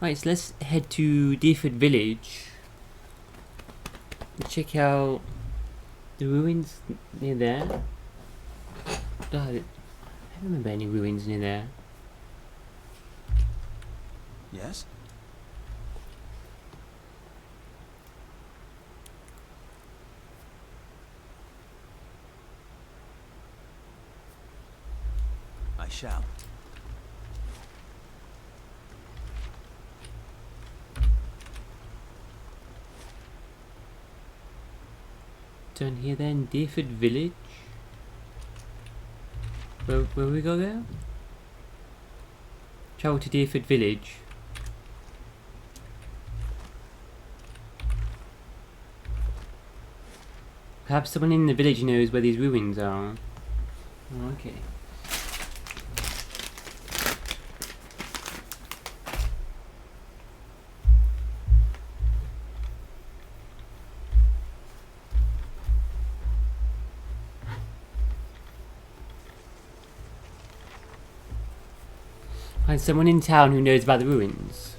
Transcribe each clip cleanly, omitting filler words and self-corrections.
Right, so let's head to Deerfoot Village and check out the ruins near there. God, I don't remember any ruins near there. Yes? I shall. Down here then, Deerfoot Village. Where we go there? Travel to Deerfoot Village. Perhaps someone in the village knows where these ruins are. Oh, okay. Find someone in town who knows about the ruins.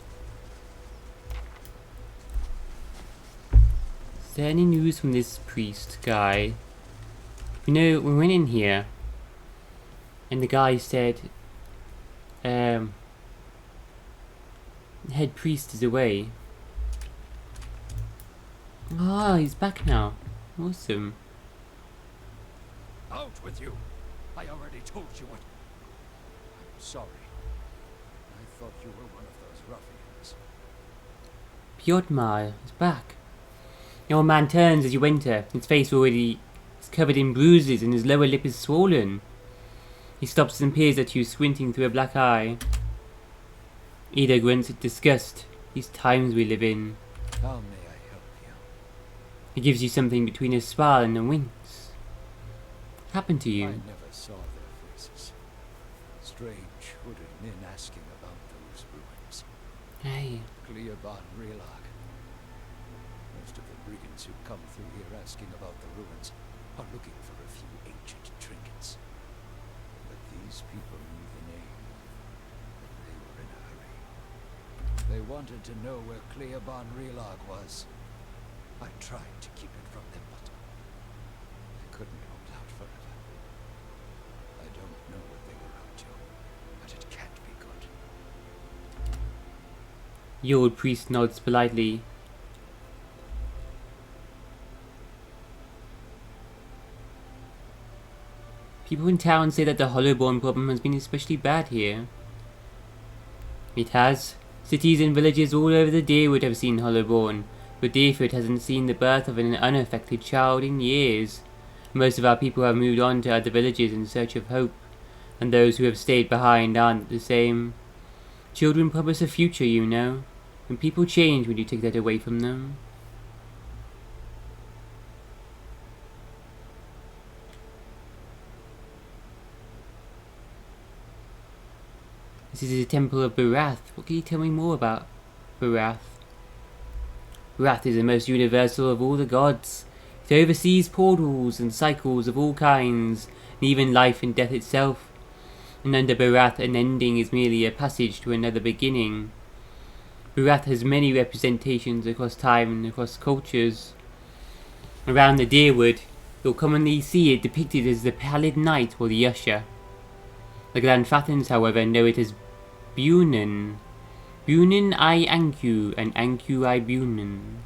Is there any news from this priest guy? You know, we went in here and the guy said head priest is away. Ah, he's back now. Awesome. Out with you! I already told you what... I'm sorry. I thought you were one of those ruffians. Pyotmar is back. The old man turns as you enter. His face already is covered in bruises and his lower lip is swollen. He stops and peers at you, squinting through a black eye. Ida grunts with disgust. These times we live in. How may I help you? He gives you something between a smile and a wince. What happened to you? I never saw their faces. Strange would have been asking about those ruins. Hey. Cleoban Relag. Most of the brigands who come through here asking about the ruins are looking for a few ancient trinkets. But these people knew the name. They were in a hurry. They wanted to know where Cleoban Relag was. I tried to keep it from them, but I couldn't hold out forever. I don't know what they were up to, but it can't be good. The old priest nods politely. People in town say that the Hollowborn problem has been especially bad here. It has. Cities and villages all over the Deerwood have seen Hollowborn, but Deerfoot hasn't seen the birth of an unaffected child in years. Most of our people have moved on to other villages in search of hope, and those who have stayed behind aren't the same. Children promise a future, you know, and people change when you take that away from them. This is the temple of Barath. What can you tell me more about Barath? Barath is the most universal of all the gods. It oversees portals and cycles of all kinds, and even life and death itself. And under Barath, an ending is merely a passage to another beginning. Barath has many representations across time and across cultures. Around the Deerwood, you'll commonly see it depicted as the Pallid Knight or the Usher. The Glanfathans, however, know it as Bunin. Bunin I Anku and Anku I Bunin.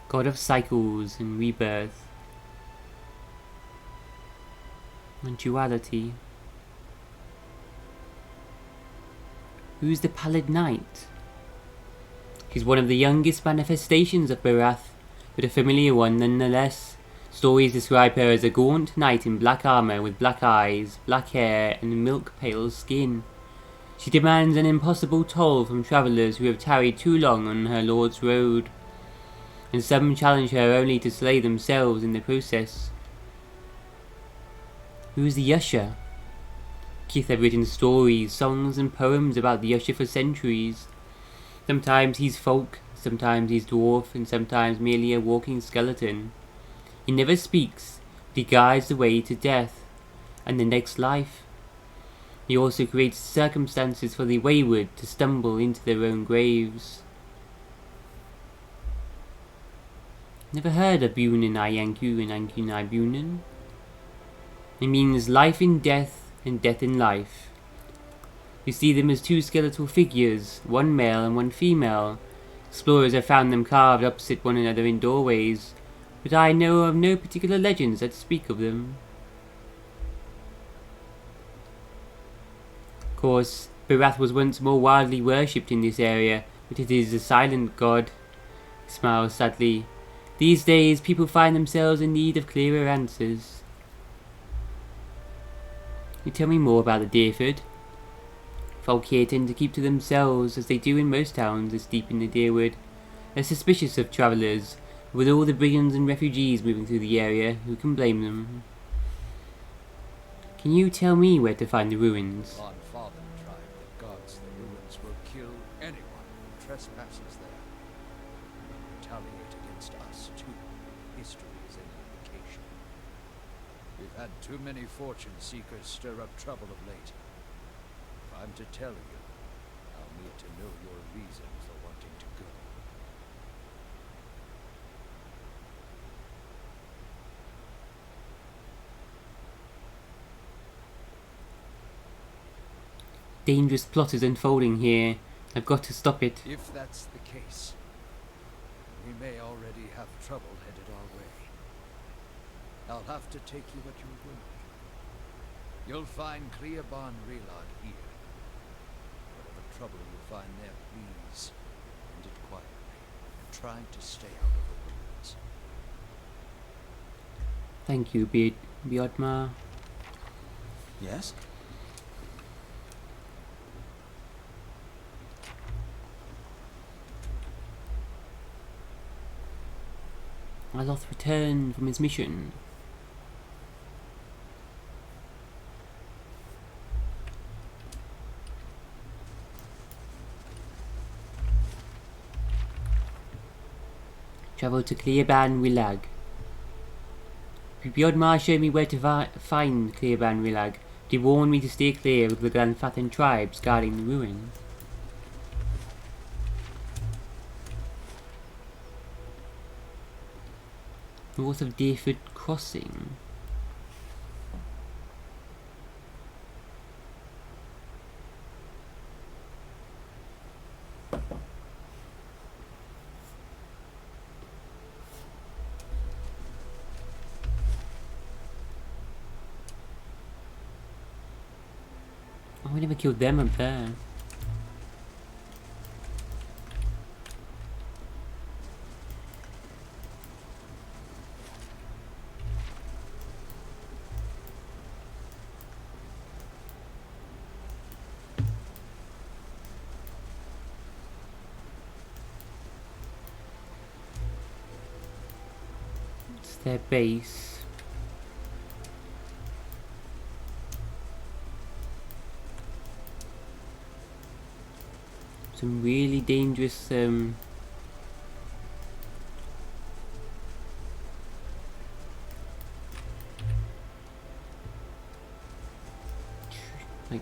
God of cycles and rebirth. And duality. Who's the Pallid Knight? She's one of the youngest manifestations of Barath, but a familiar one nonetheless. Stories describe her as a gaunt knight in black armor with black eyes, black hair, and milk-pale skin. She demands an impossible toll from travelers who have tarried too long on her lord's road, and some challenge her only to slay themselves in the process. Who is the Usher? Keith have written stories, songs, and poems about the Usher for centuries. Sometimes he's folk, sometimes he's dwarf, and sometimes merely a walking skeleton. He never speaks, He guides the way to death and the next life. He also creates circumstances for the wayward to stumble into their own graves. Never heard of Bunin Ayanku and Ankunai Bunin. It means life in death and death in life. You see them as two skeletal figures, one male and one female. Explorers have found them carved opposite one another in doorways, but I know of no particular legends that speak of them. Of course, Barath was once more widely worshipped in this area, but it is a silent god. He smiles sadly. These days, people find themselves in need of clearer answers. You tell me more about the Deerford. Folk here tend to keep to themselves, as they do in most towns this deep in the Deerwood. They're suspicious of travellers, with all the brigands and refugees moving through the area. Who can blame them? Can you tell me where to find the ruins? On Father tribe that guards the ruins will kill anyone who trespasses there. Retaliate against us too. History is an indication. We've had too many fortune seekers stir up trouble of late. If I'm to tell you, I'll need to know your reason for wanting to go. Dangerous plot is unfolding here. I've got to stop it. If that's the case, we may already have trouble headed our way. I'll have to take you at your word. You'll find Cleoban Relod here. Whatever trouble you find there, please end it quietly and try to stay out of the ruins. Thank you, Biodma. Yes? Aloth returned from his mission. Travel to Cleoban Rilag. Biodmar showed me where to find Cleoban Rilag. He warned me to stay clear of the Glanfathan tribes guarding the ruin. North of Deerford Crossing. Oh, we never killed them up there. It's their base. Some really dangerous like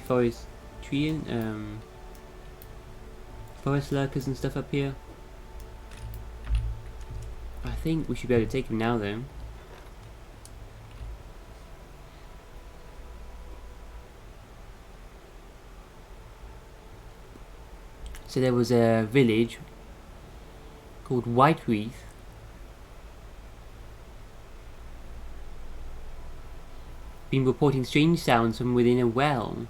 forest lurkers and stuff up here. I think we should be able to take him now though. So there was a village called Whitereath. Been reporting strange sounds from within a well.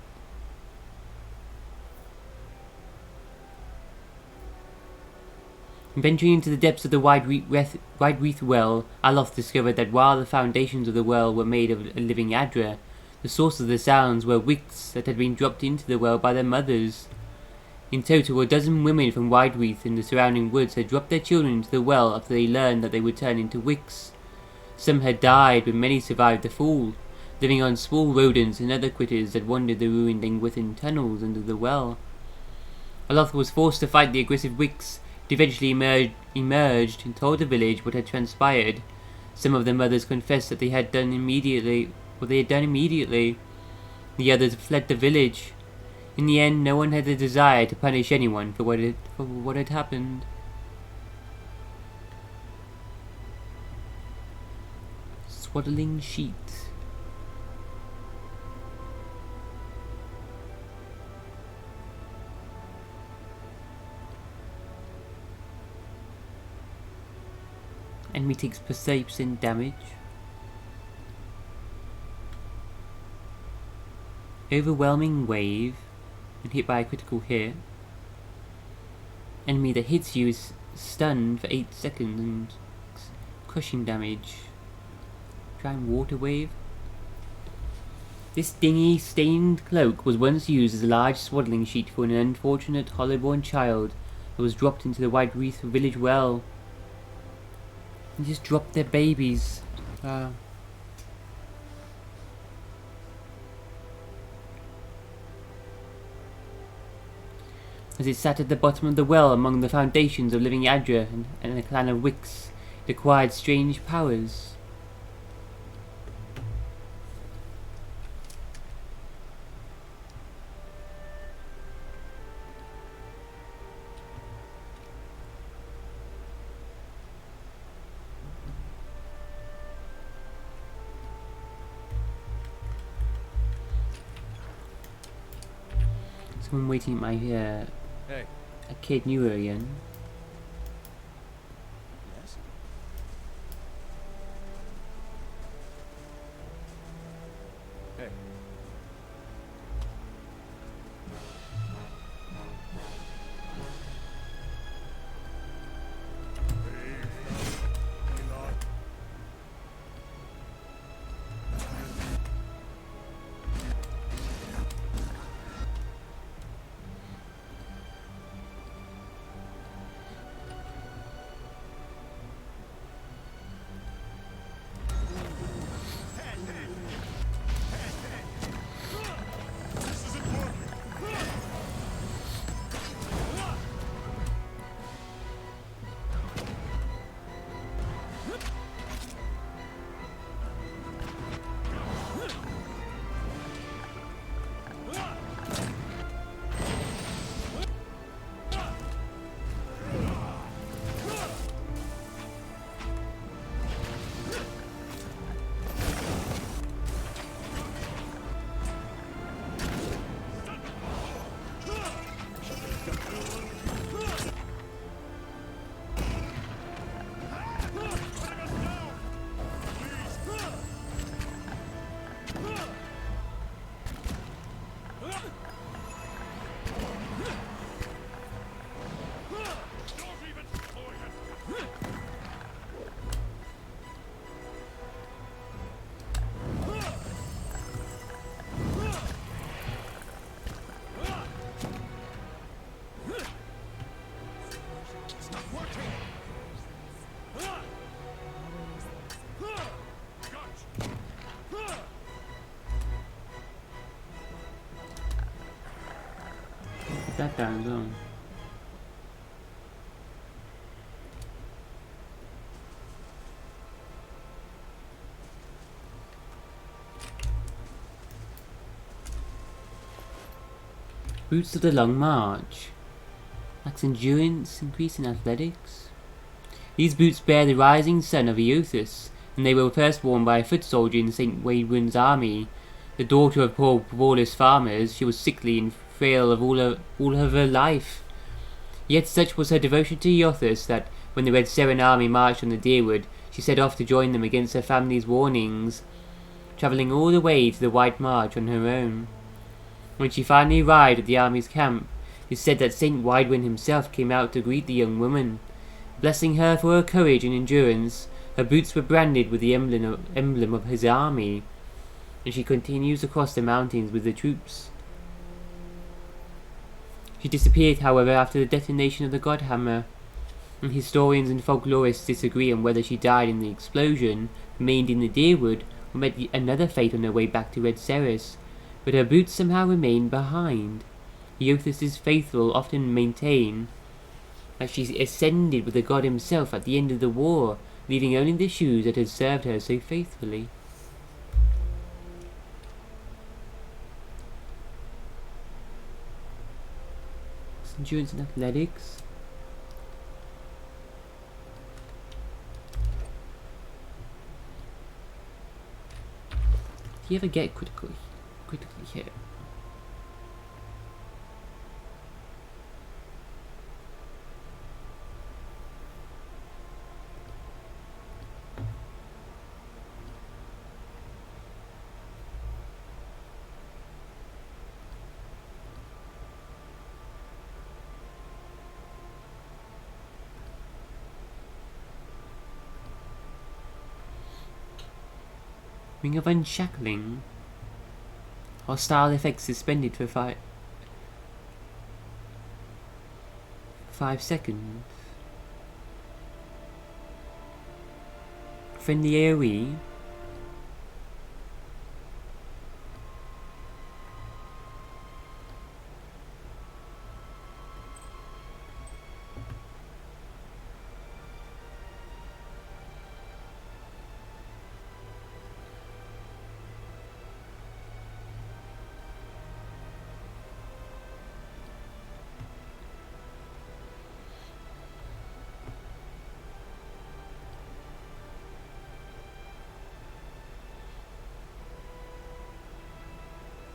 Venturing into the depths of the Whitereath well, Aloth discovered that while the foundations of the well were made of a living Adra, the source of the sounds were wicks that had been dropped into the well by their mothers. In total, a dozen women from Whitereath and the surrounding woods had dropped their children into the well after they learned that they would turn into wicks. Some had died, but many survived the fall, living on small rodents and other critters that wandered the ruined Engwithan tunnels under the well. Aloth was forced to fight the aggressive wicks, but eventually emerged and told the village what had transpired. Some of the mothers confessed that they had done immediately. The others fled the village. In the end, no one had the desire to punish anyone for what had happened. Swaddling Sheets. Enemy takes perception damage. Overwhelming wave and hit by a critical hit. Enemy that hits you is stunned for 8 seconds and crushing damage. Giant water wave. This dingy, stained cloak was once used as a large swaddling sheet for an unfortunate hollow-born child that was dropped into the White Wreath village well. They just dropped their babies. As it sat at the bottom of the well among the foundations of living Yadra and a clan of Wicks, it acquired strange powers. Someone waiting at my Hey. a kid newer again. Yes? Hey. That down as well. Boots of the Long March. Max endurance, increase in athletics. These boots bear the rising sun of Eothas, and they were first worn by a foot soldier in St. Waywin's army. The daughter of poor lawless farmers, she was sickly and frail of all of her life. Yet such was her devotion to Eothas that, when the Red Seren army marched on the Deerwood, she set off to join them against her family's warnings, travelling all the way to the White March on her own. When she finally arrived at the army's camp, it is said that Saint Widewin himself came out to greet the young woman. Blessing her for her courage and endurance, her boots were branded with the emblem of his army, and she continues across the mountains with the troops. She disappeared, however, after the detonation of the Godhammer, and historians and folklorists disagree on whether she died in the explosion, remained in the Deerwood, or met another fate on her way back to Red Ceres, but her boots somehow remained behind. Eothas' faithful often maintain that she ascended with the god himself at the end of the war, leaving only the shoes that had served her so faithfully. Endurance and athletics. Do you ever get critically hit? Ring of Unshackling. Hostile effects suspended for 5 seconds. Friendly AoE.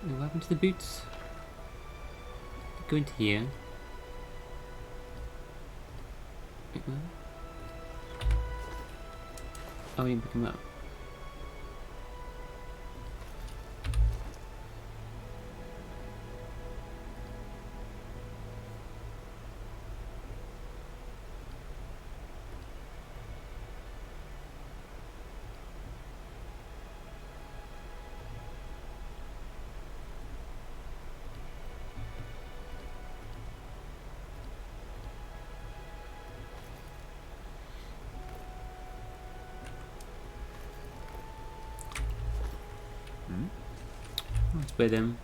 What happened to the boots? Go into here. Wait, what? Oh, we didn't pick them up. Let's play them.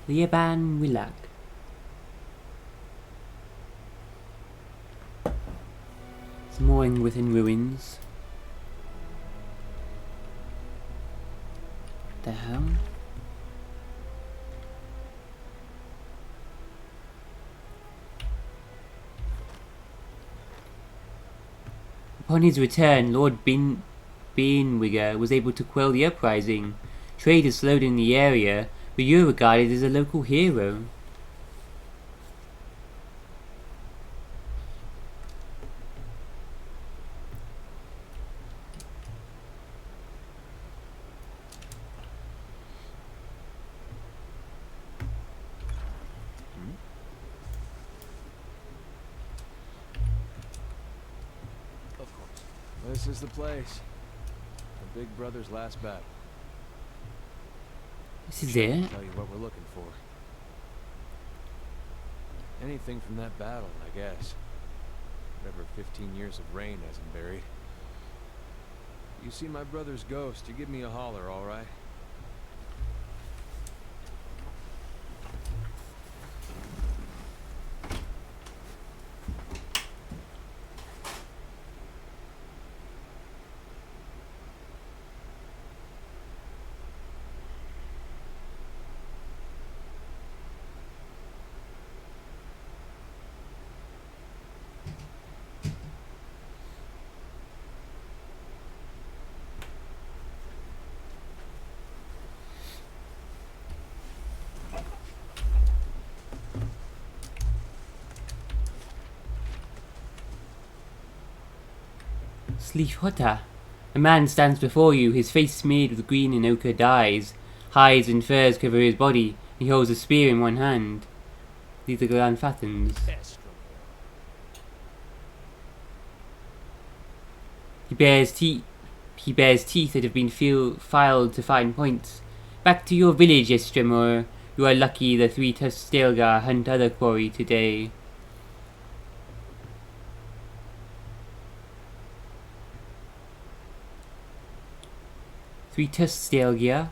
Liaban Willag. It's mooring within ruins. What the hell? Upon his return, Lord Beanwigger was able to quell the uprising. Trade has slowed in the area, but you're regarded as a local hero. This is the place. The big brother's last battle. This is it? Tell you what we're looking for. Anything from that battle, I guess. Whatever 15 years of rain hasn't buried. You see my brother's ghost, you give me a holler, all right? Sleefhota. A man stands before you, his face smeared with green and ochre dyes. Hides and furs cover his body, and he holds a spear in one hand. These are Glanfathans. He bears teeth that have been filed to fine points. Back to your village, Estremor. You are lucky the 3-tusked Stelgar hunt other quarry today. Three-tusked Stelgar.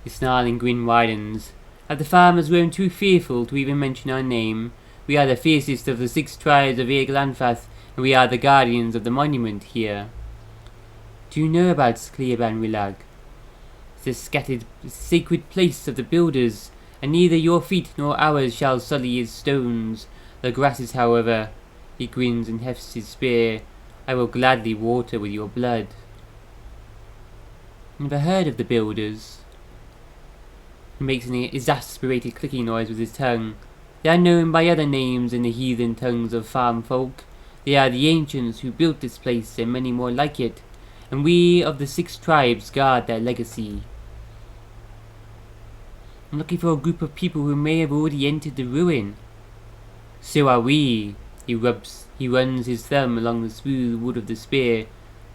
His snarling grin widens. Have the farmers grown too fearful to even mention our name? We are the fiercest of the 6 tribes of Irglanfath, and we are the guardians of the monument here. Do you know about Skleaban Rilag? It's the scattered sacred place of the builders, and neither your feet nor ours shall sully its stones. The grasses, however, he grins and hefts his spear, I will gladly water with your blood. Never heard of the builders. He makes an exasperated clicking noise with his tongue. They are known by other names in the heathen tongues of farm folk. They are the ancients who built this place and many more like it, and we of the 6 tribes guard their legacy. I'm looking for a group of people who may have already entered the ruin. So are we. He runs his thumb along the smooth wood of the spear.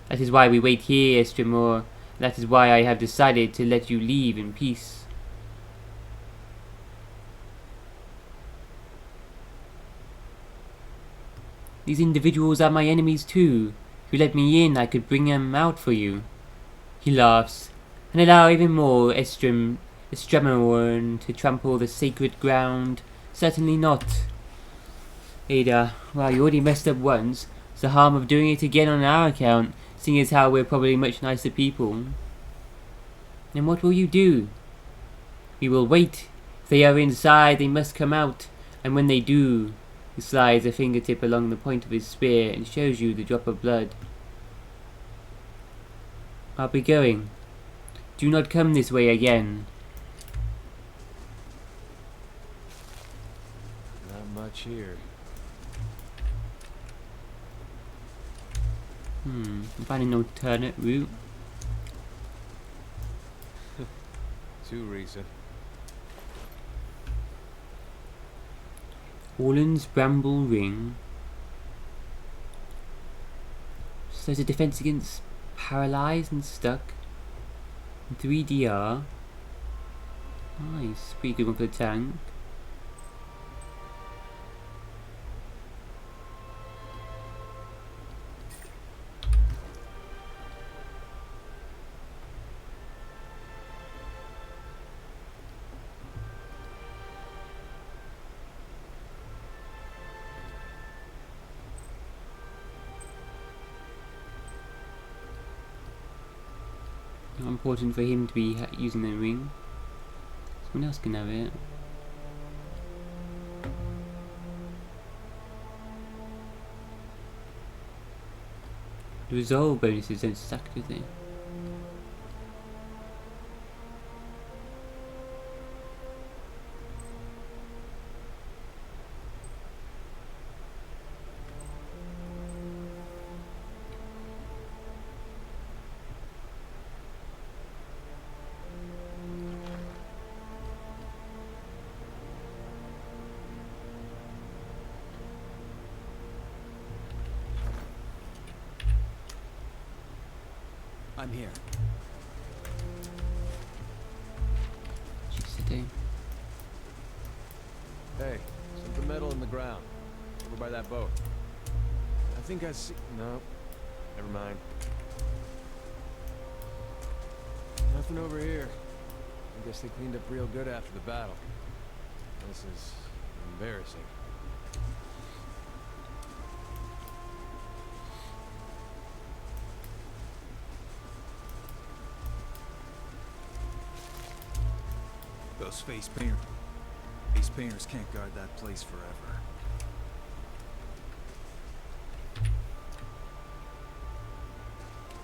That is why we wait here, Estremor. That is why I have decided to let you leave in peace. These individuals are my enemies too. If you let me in, I could bring them out for you. He laughs. And allow even more Estremorn to trample the sacred ground? Certainly not. Ada, well, you already messed up once. It's the harm of doing it again on our account, seeing as how we're probably much nicer people. And what will you do? We will wait. If they are inside, they must come out. And when they do, he slides a fingertip along the point of his spear and shows you the drop of blood. I'll be going. Do not come this way again. Not much here. I'm finding an alternate route. Too recent. Orland's Bramble Ring. So there's a defense against paralyzed and stuck. 3DR. Nice, pretty good one for the tank. Not important for him to be using the ring. Someone else can have it. The resolve bonuses don't stack, do they? I'm here. Jeez, today. Hey, something metal in the ground. Over by that boat. I think I see... No. Never mind. Nothing over here. I guess they cleaned up real good after the battle. This is embarrassing. Those face painters can't guard that place forever.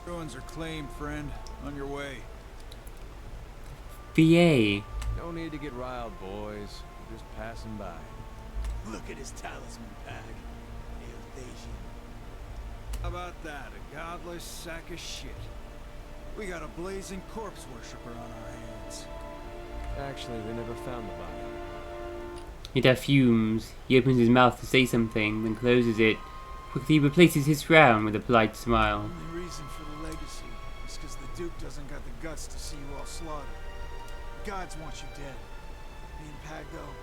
Ruins are claimed, friend. On your way. VA. No need to get riled, boys. We're just passing by. Look at his talisman pack. How about that? A godless sack of shit. We got a blazing corpse worshiper on our hands. Actually, they never found the body. Ida fumes. He opens his mouth to say something, then closes it. Quickly replaces his frown with a polite smile. Only reason for the legacy is because the Duke doesn't got the guts to see you all slaughtered. The gods want you dead. Me and Pag, though,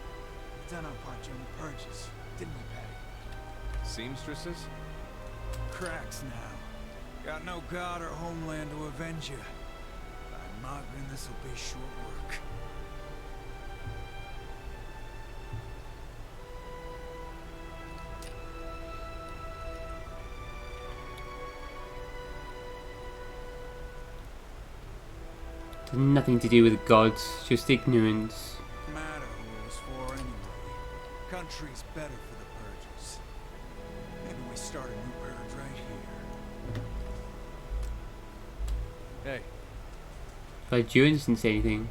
we've done our part during the purges, didn't we, Pag? Seamstresses? Cracks now. Got no god or homeland to avenge you. I Margaret, this'll be short work. There's nothing to do with gods, just ignorance. Matter who it was for anyway. Country's better for the purges. Maybe we start a new purge right here. Hey, But Durgan doesn't say anything.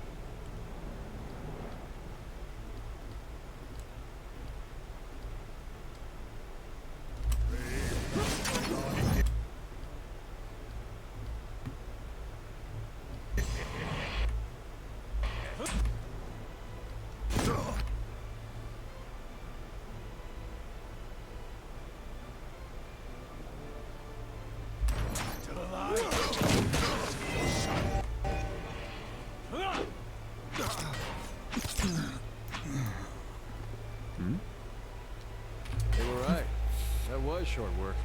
they were right. That was short work.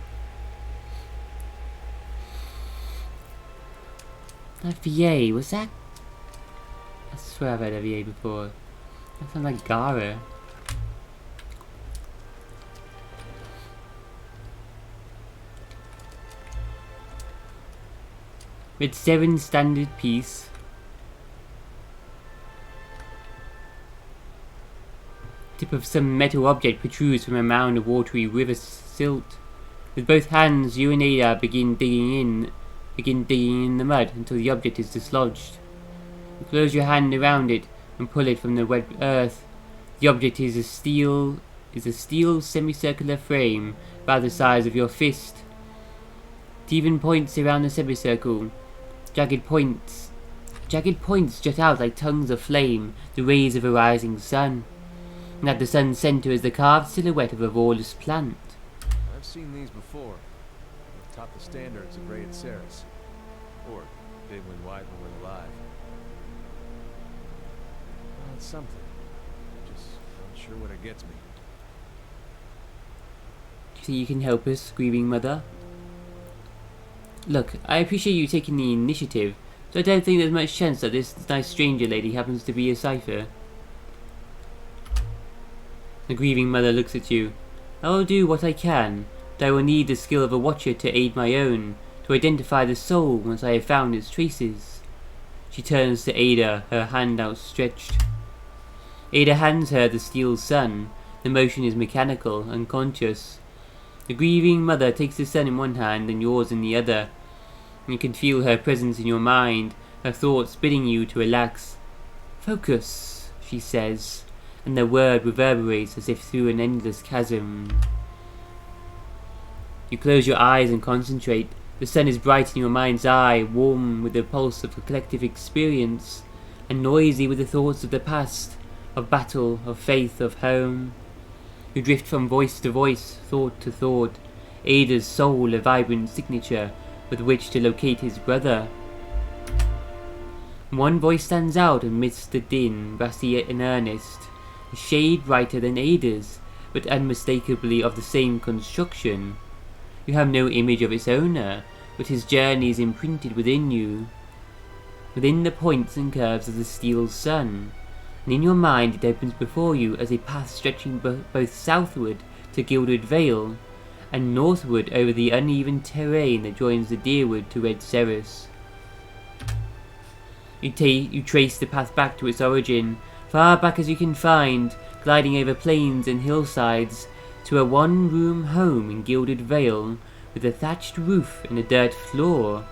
That VA, was that? I swear I've heard a VA before. That sounds like Gara. With 7 standard piece. Tip of some metal object protrudes from a mound of watery river silt. With both hands, you and Ada begin digging in the mud until the object is dislodged. You close your hand around it and pull it from the wet earth. The object is a steel semicircular frame about the size of your fist. It even points around the semicircle. Jagged points jut out like tongues of flame, the rays of a rising sun. And at the sun's center is the carved silhouette of a Vorless plant. I've seen these before. They've topped the standards of Raid Ceres. Or did when Wyvern were alive. Well, it's something. Just not sure what it gets me. Do you think you can help us, grieving mother? Look, I appreciate you taking the initiative, so I don't think there's much chance that this nice stranger lady happens to be a cipher. The grieving mother looks at you. I will do what I can, but I will need the skill of a watcher to aid my own, to identify the soul once I have found its traces. She turns to Ada, her hand outstretched. Ada hands her the steel sun. The motion is mechanical, unconscious. The grieving mother takes the sun in one hand and yours in the other. You can feel her presence in your mind, her thoughts bidding you to relax. Focus, she says, and the word reverberates as if through an endless chasm. You close your eyes and concentrate. The sun is bright in your mind's eye, warm with the pulse of a collective experience, and noisy with the thoughts of the past, of battle, of faith, of home. You drift from voice to voice, thought to thought, Ada's soul a vibrant signature with which to locate his brother. One voice stands out amidst the din, brassy and earnest, a shade brighter than Ada's, but unmistakably of the same construction. You have no image of its owner, but his journey is imprinted within you, within the points and curves of the steel sun, and in your mind it opens before you as a path stretching both southward to Gilded Vale, and northward over the uneven terrain that joins the Deerwood to Red Ceres. You trace the path back to its origin, far back as you can find, gliding over plains and hillsides, to a one-room home in Gilded Vale, with a thatched roof and a dirt floor.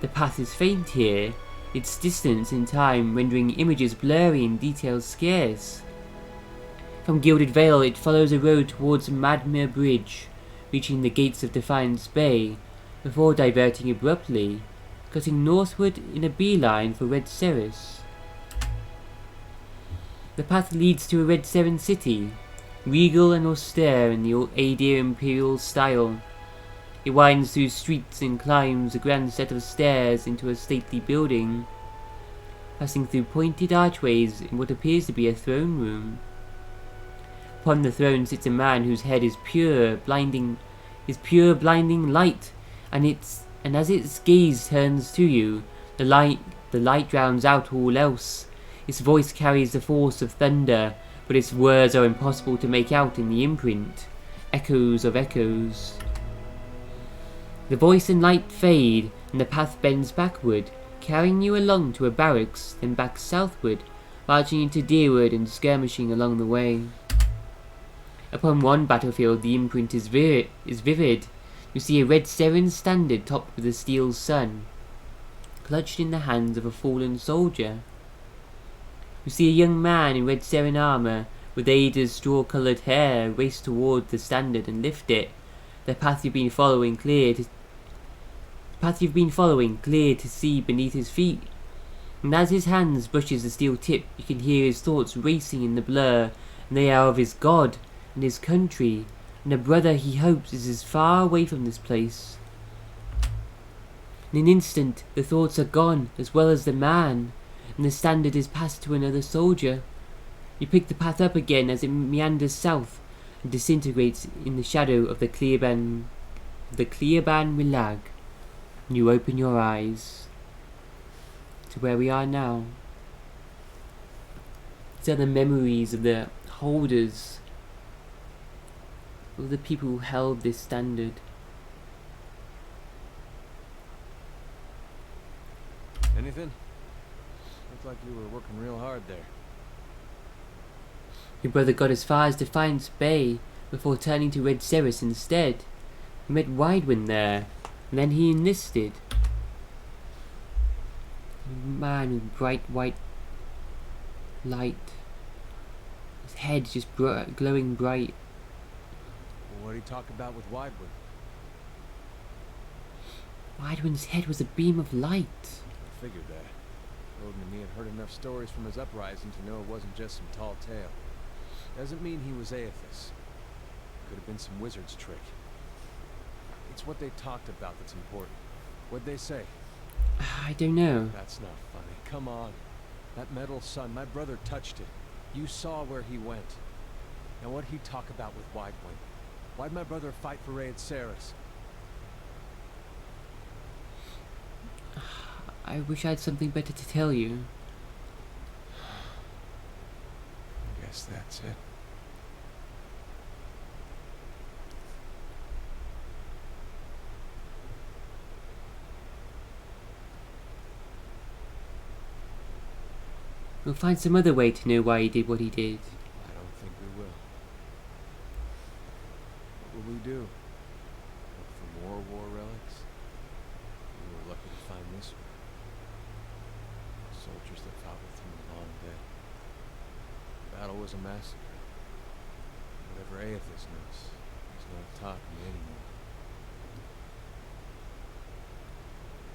The path is faint here, its distance in time rendering images blurry and details scarce. From Gilded Vale it follows a road towards Madmere Bridge, reaching the gates of Defiance Bay, before diverting abruptly, cutting northward in a beeline for Red Ceres. The path leads to a Red Seren city, regal and austere in the Aedir imperial style. It winds through streets and climbs a grand set of stairs into a stately building, passing through pointed archways in what appears to be a throne room. Upon the throne sits a man whose head is pure blinding light, and as its gaze turns to you, The light drowns out all else. Its voice carries the force of thunder, but its words are impossible to make out in the imprint. Echoes of echoes. The voice and light fade, and the path bends backward, carrying you along to a barracks, then back southward, marching into Deerwood and skirmishing along the way. Upon one battlefield the imprint is vivid. You see a red Seren standard topped with a steel sun, clutched in the hands of a fallen soldier. You see a young man in red Seren armor, with Ada's straw-coloured hair, race toward the standard and lift it. The path you've been following clear to see beneath his feet. And as his hands brushes the steel tip, you can hear his thoughts racing in the blur, and they are of his god and his country, and a brother he hopes is as far away from this place. In an instant, the thoughts are gone, as well as the man, and the standard is passed to another soldier. You pick the path up again as it meanders south and disintegrates in the shadow of the Clearban Rilag. And you open your eyes to where we are now. These are the memories of the holders, of the people who held this standard. Anything? Looked like you were working real hard there. Your brother got as far as Defiance Bay before turning to Red Ceres instead. He met Widewind there, and then he enlisted. A man with bright white light. His head just glowing bright. Well, what did he talk about with Widewood? Widewind's head was a beam of light. I figured that. Logan and me had heard enough stories from his uprising to know it wasn't just some tall tale. Doesn't mean he was Aethys. Could have been some wizard's trick. It's what they talked about that's important. What'd they say? I don't know. That's not funny. Come on. That metal sun, my brother touched it. You saw where he went. Now what'd he talk about with Widewind? Why'd my brother fight for Ray at Ceres? I wish I had something better to tell you. I guess that's it. We'll find some other way to know why he did what he did. I don't think we will. What will we do? Look for more war relics? We were lucky to find this one. Soldiers that fought with him are long dead. The battle was a massacre. Whatever Aethys knows, he's not taught me anymore.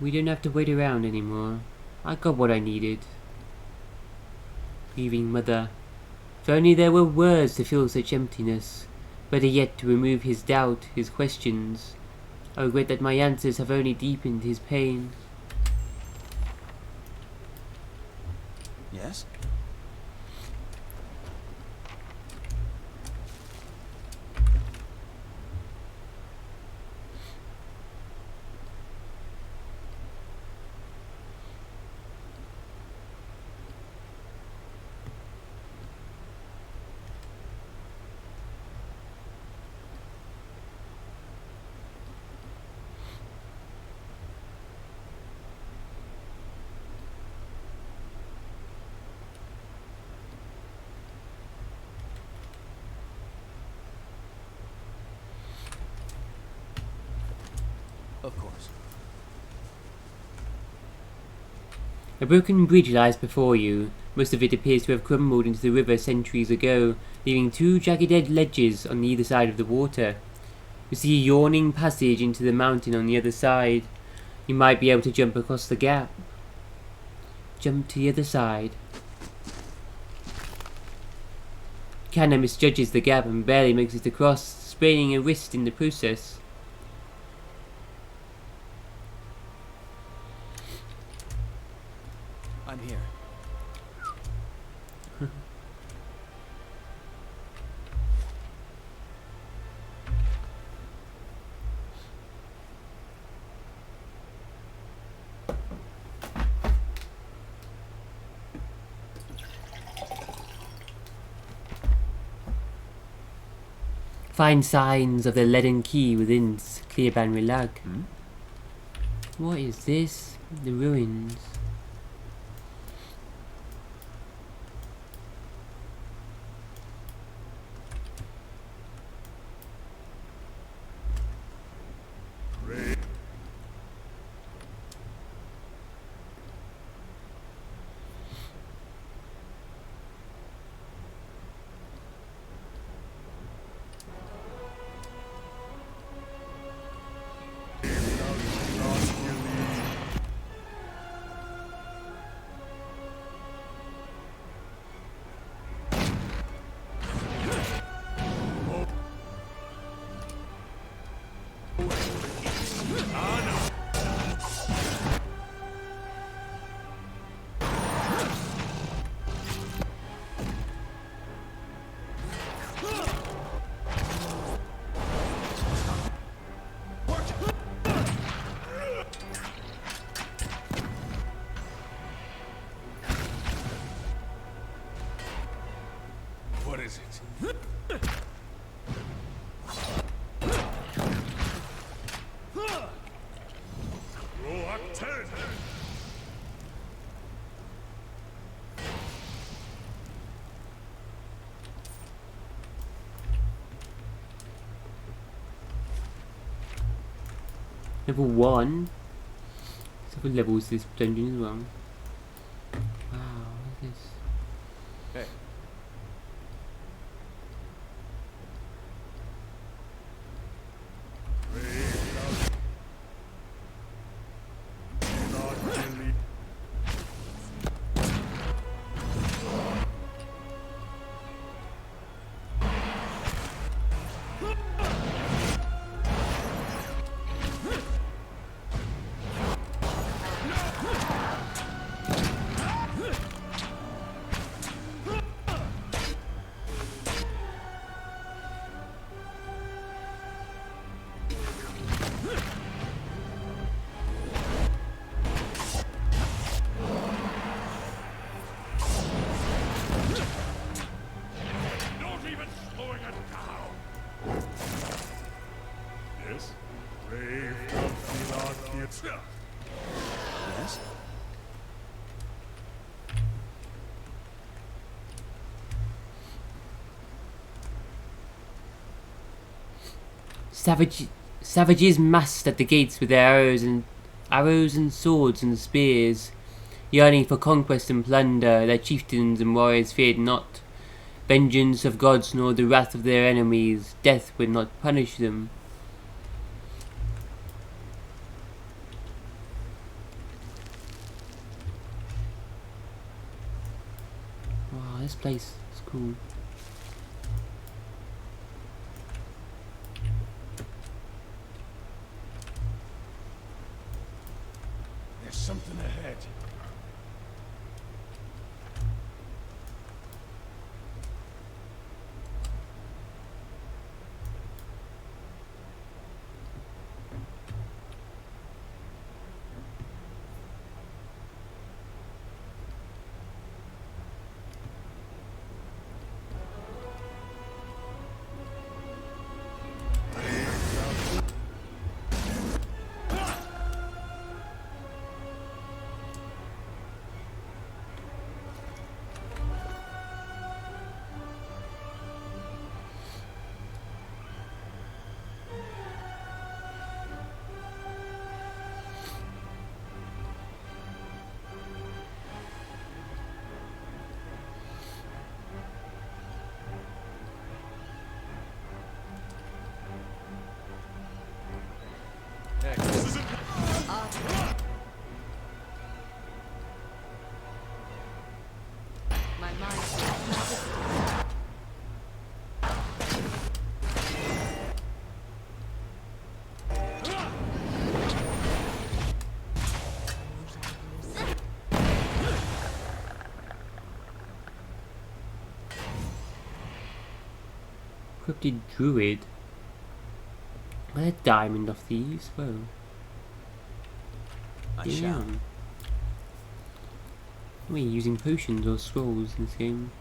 We don't have to wait around anymore. I got what I needed. Grieving mother. If only there were words to fill such emptiness. Better yet, to remove his doubt, his questions. I regret that my answers have only deepened his pain. Yes? Of course. A broken bridge lies before you. Most of it appears to have crumbled into the river centuries ago, leaving two jagged ledges on either side of the water. You see a yawning passage into the mountain on the other side. You might be able to jump across the gap. Jump to the other side. Kanna misjudges the gap and barely makes it across, spraining a wrist in the process. I'm here. Find signs of the leaden key within Clearban Rilag. What is this? The ruins. What is it? Level 1. Several levels this dungeon as well. Wow, what is this? Hey. Yes? Savages massed at the gates with their arrows and swords and spears, yearning for conquest and plunder. Their chieftains and warriors feared not vengeance of gods nor the wrath of their enemies. Death would not punish them. Wow, this place is cool. There's something ahead. My mind. Cryptid druid. A diamond of thieves. Whoa. I shall. Are we using potions or scrolls in this game?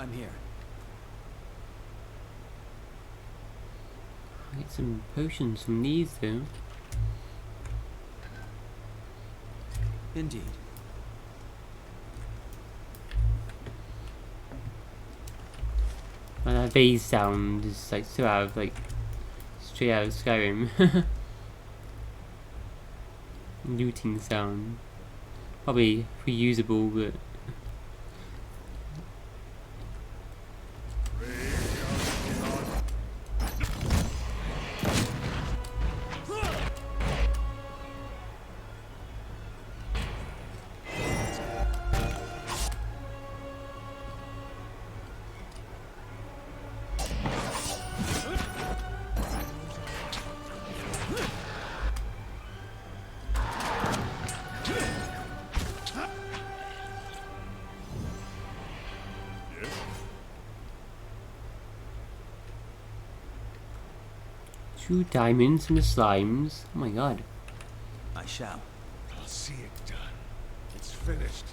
I'm here. I get some potions from these though. Indeed. And that vase sound is like so out of like straight out of Skyrim. Looting sound. Probably reusable, but two diamonds from the slimes. Oh my god. I shall. I'll see it done. It's finished.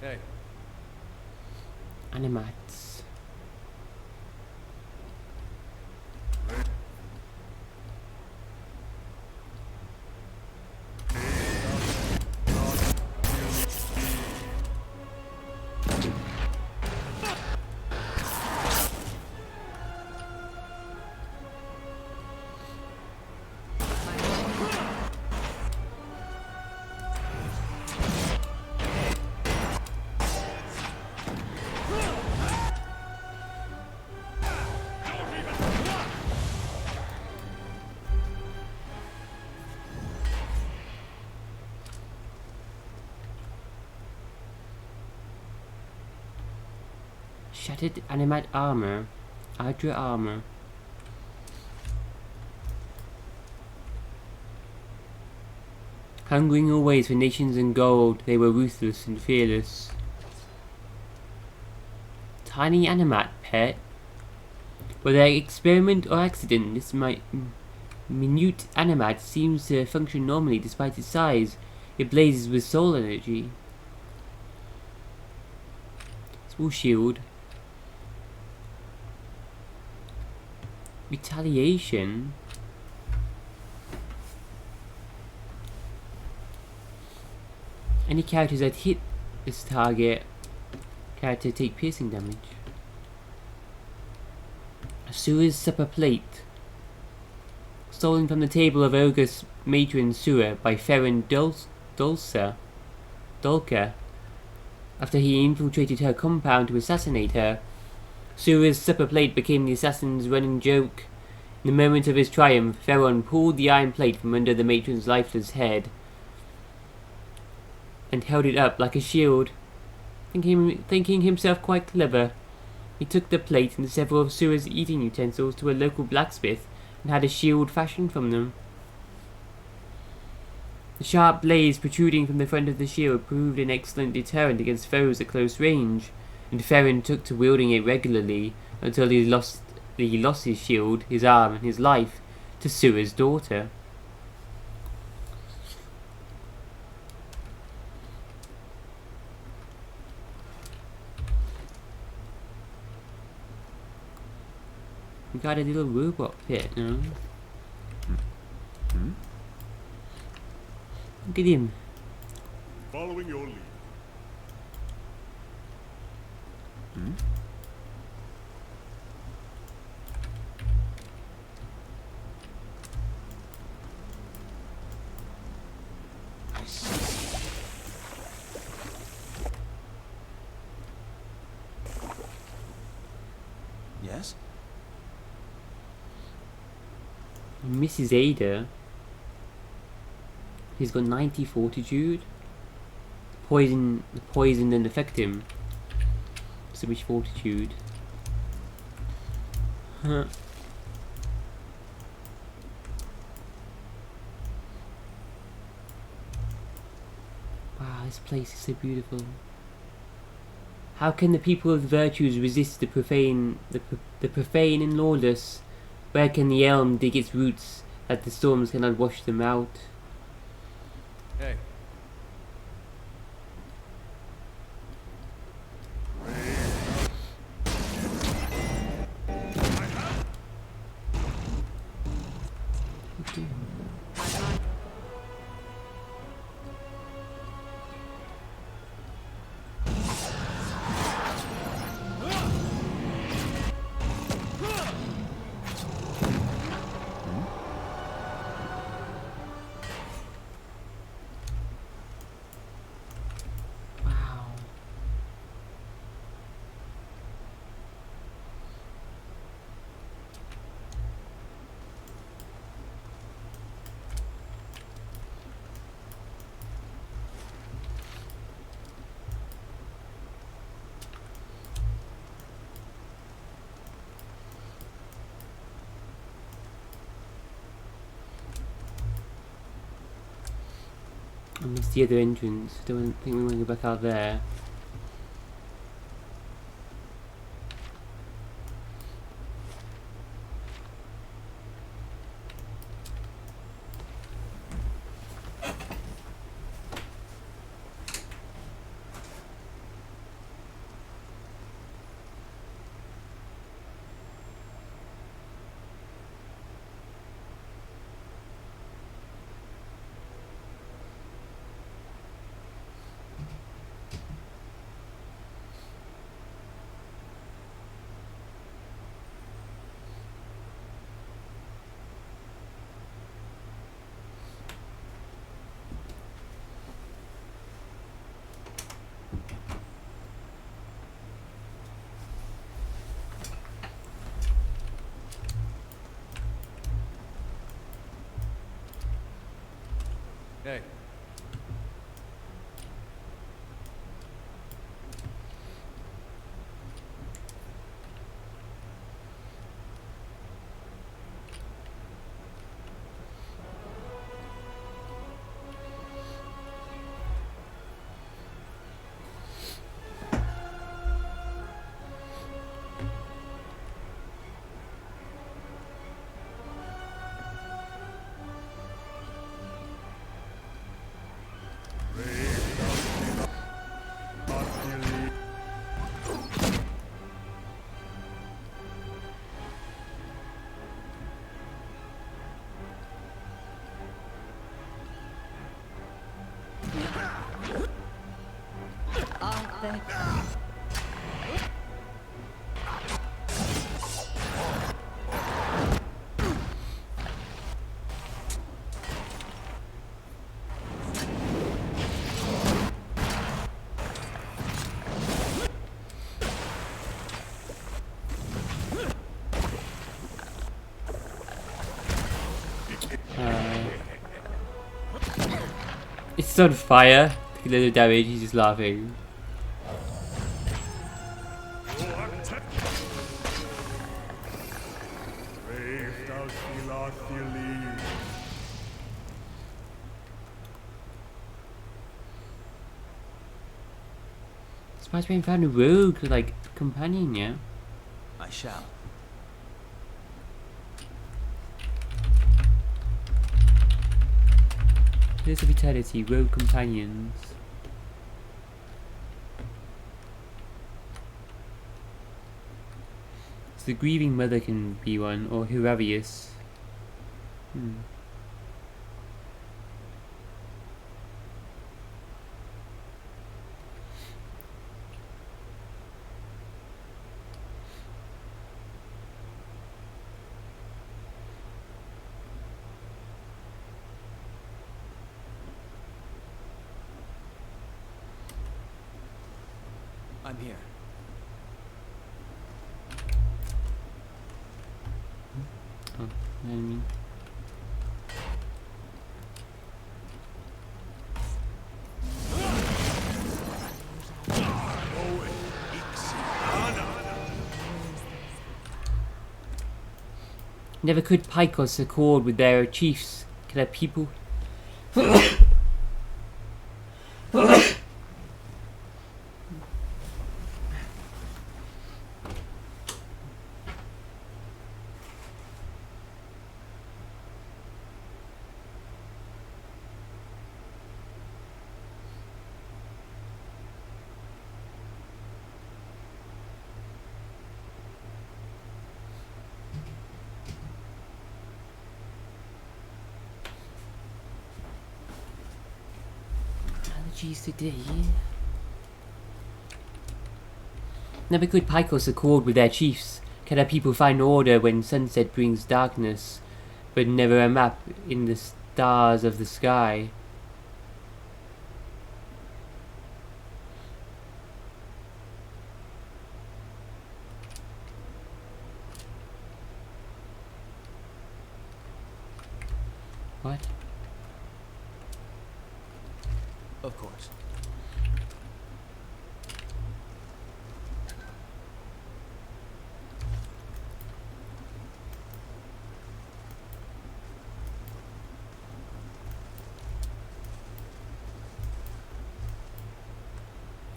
Hey, Animats. Shattered animat armor. Adra armor. Hungering always for nations and gold, they were ruthless and fearless. Tiny animat pet. Whether experiment or accident, this minute animat seems to function normally despite its size. It blazes with soul energy. Small shield. Retaliation. Any characters that hit this target character take piercing damage. Sewer's supper plate. Stolen from the table of Ogre's matron Sewer by Ferren Dulca after he infiltrated her compound to assassinate her. Sewer's supper plate became the assassin's running joke. In the moment of his triumph, Ferron pulled the iron plate from under the matron's lifeless head and held it up like a shield. Thinking himself quite clever, he took the plate and several of Sewer's eating utensils to a local blacksmith and had a shield fashioned from them. The sharp blades protruding from the front of the shield proved an excellent deterrent against foes at close range, and Ferron took to wielding it regularly until he lost his shield, his arm, and his life to Sewer's daughter. We got a little robot pit, no? Look at him. Following your lead. I see. yes? Mrs. Ada. He's got 90 fortitude. The poison didn't affect him. So much fortitude. Huh. Wow, this place is so beautiful. How can the people of the virtues resist the profane and lawless? Where can the elm dig its roots that the storms cannot wash them out. Hey. Wow. I missed the other entrance. Don't think we want to go back out there. Hey. Thank It's on fire. Take a little damage. He's just laughing. Surprised we haven't found a rogue like companion yet. I shall. Pillars of Eternity, rogue companions. So the grieving mother can be one, or Hiravius. I'm here. Oh, enemy. Never could Picos accord with their chiefs, killer people. strategies today. Never could Picos accord with their chiefs. Can our people find order when sunset brings darkness, but never a map in the stars of the sky? What? Of course.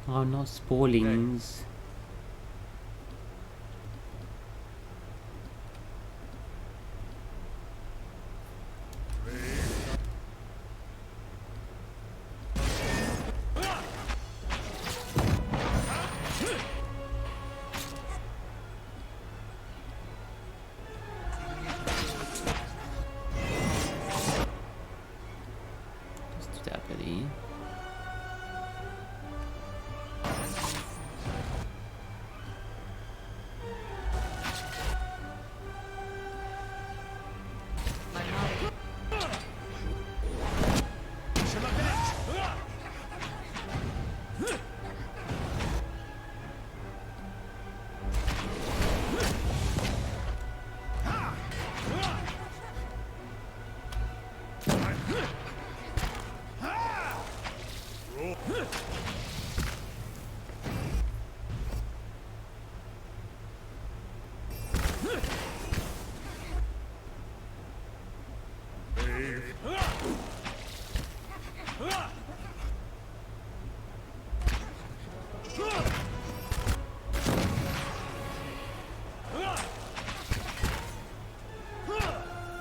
Oh, not spoilings. Let's do that, buddy. My mind.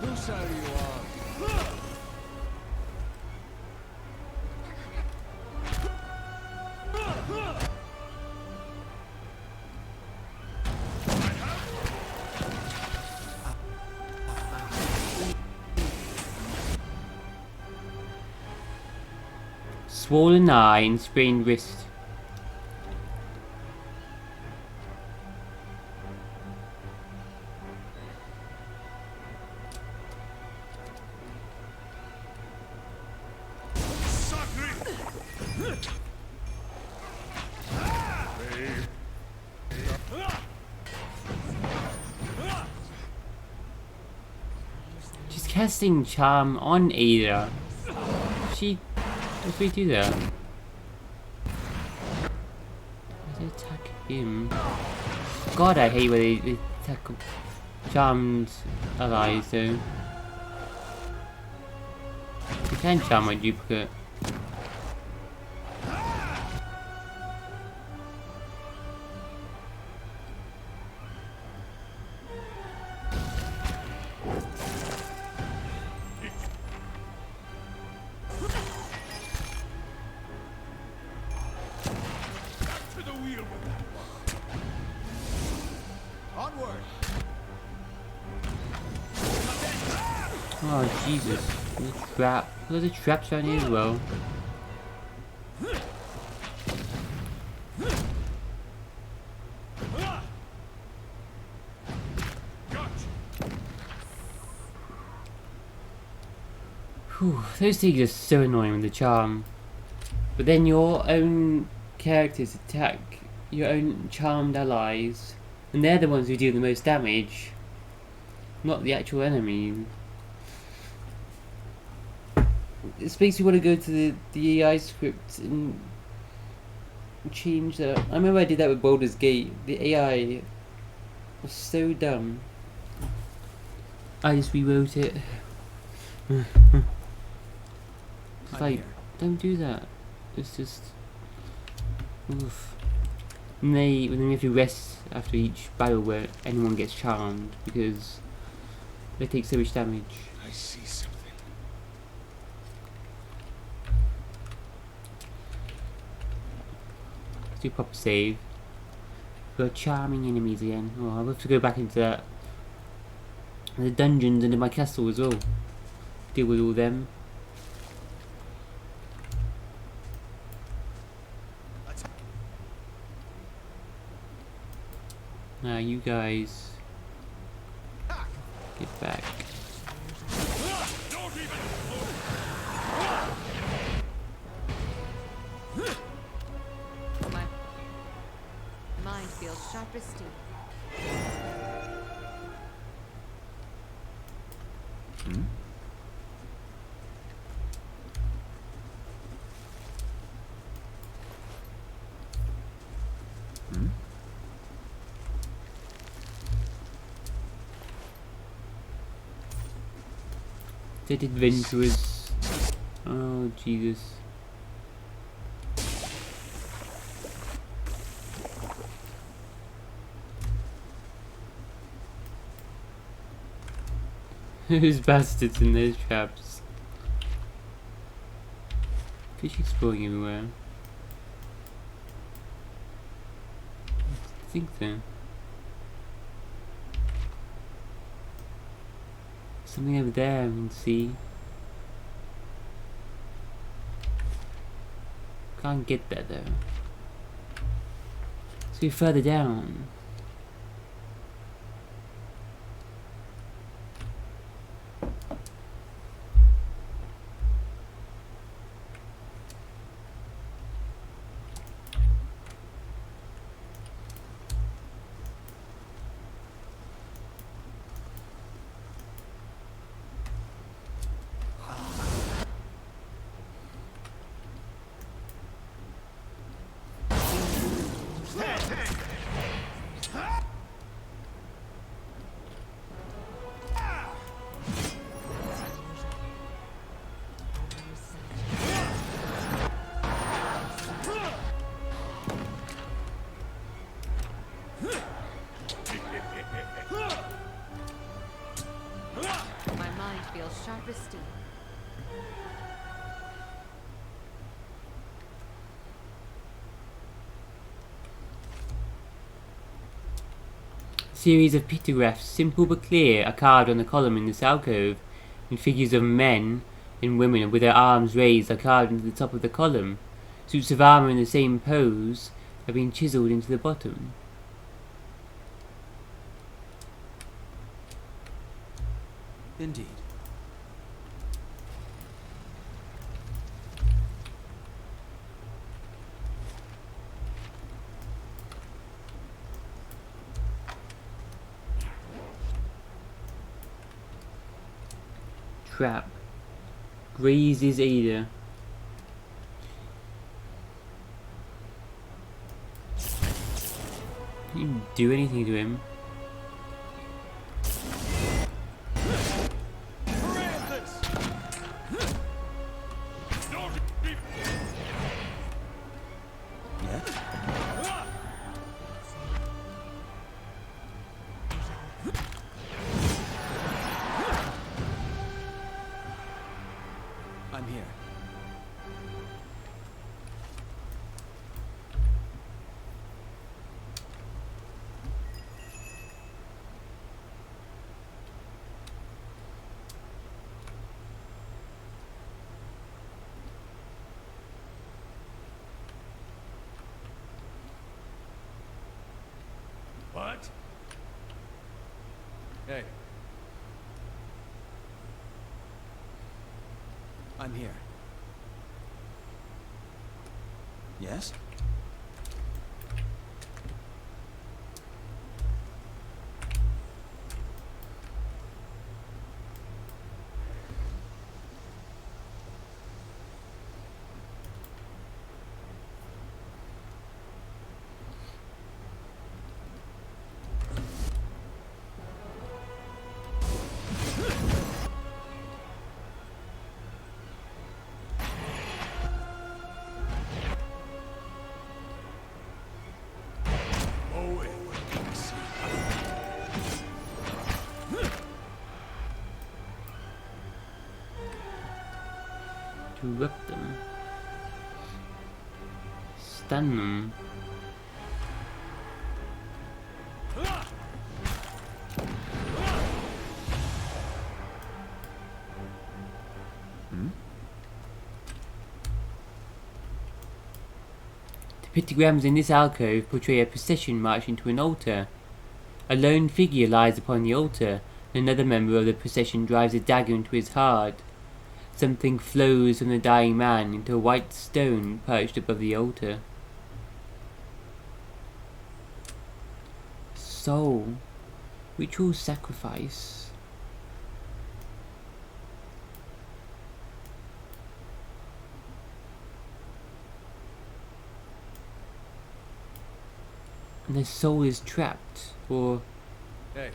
Whose side are you on? Swollen eye and sprained wrist. She's casting charm on Ada. If we do that, why they attack him? God, I hate when they attack charmed allies though. You can charm my duplicate. Oh Jesus, there's a trap. There's a traps around here as well. Whew, those things are so annoying with the charm. But then your own characters attack your own charmed allies, and they're the ones who deal the most damage, not the actual enemy. This makes me want to go to the AI script and change that. I remember I did that with Baldur's Gate. The AI was so dumb. I just rewrote it. It's like, don't do that. It's just... Oof. And then you have to rest after each battle where anyone gets charmed, because they take so much damage. I see something. Let's do a proper save. We've got charming enemies again. Oh, I'll have to go back into that. The dungeons under my castle as well. Deal with all them. Now you guys get back. My mind feels sharp as steel. That adventurous. Oh Jesus. Who's bastards in those traps? Fish exploring everywhere. I think so. Something over there I can see. Can't get there though. Let's go further down. My mind feels sharp as steel. Series of pictographs, simple but clear, are carved on the column in this alcove, and figures of men and women with their arms raised are carved into the top of the column. Suits of armour in the same pose have been chiselled into the bottom. Indeed. Trap. Grazes Ada. Can you do anything to him? I'm here. What? Hey, I'm here. Yes? Interrupt them. Stun them. The pictograms in this alcove portray a procession marching to an altar. A lone figure lies upon the altar, and another member of the procession drives a dagger into his heart. Something flows from the dying man into a white stone perched above the altar. Soul. Ritual sacrifice. And the soul is trapped, or... Hey,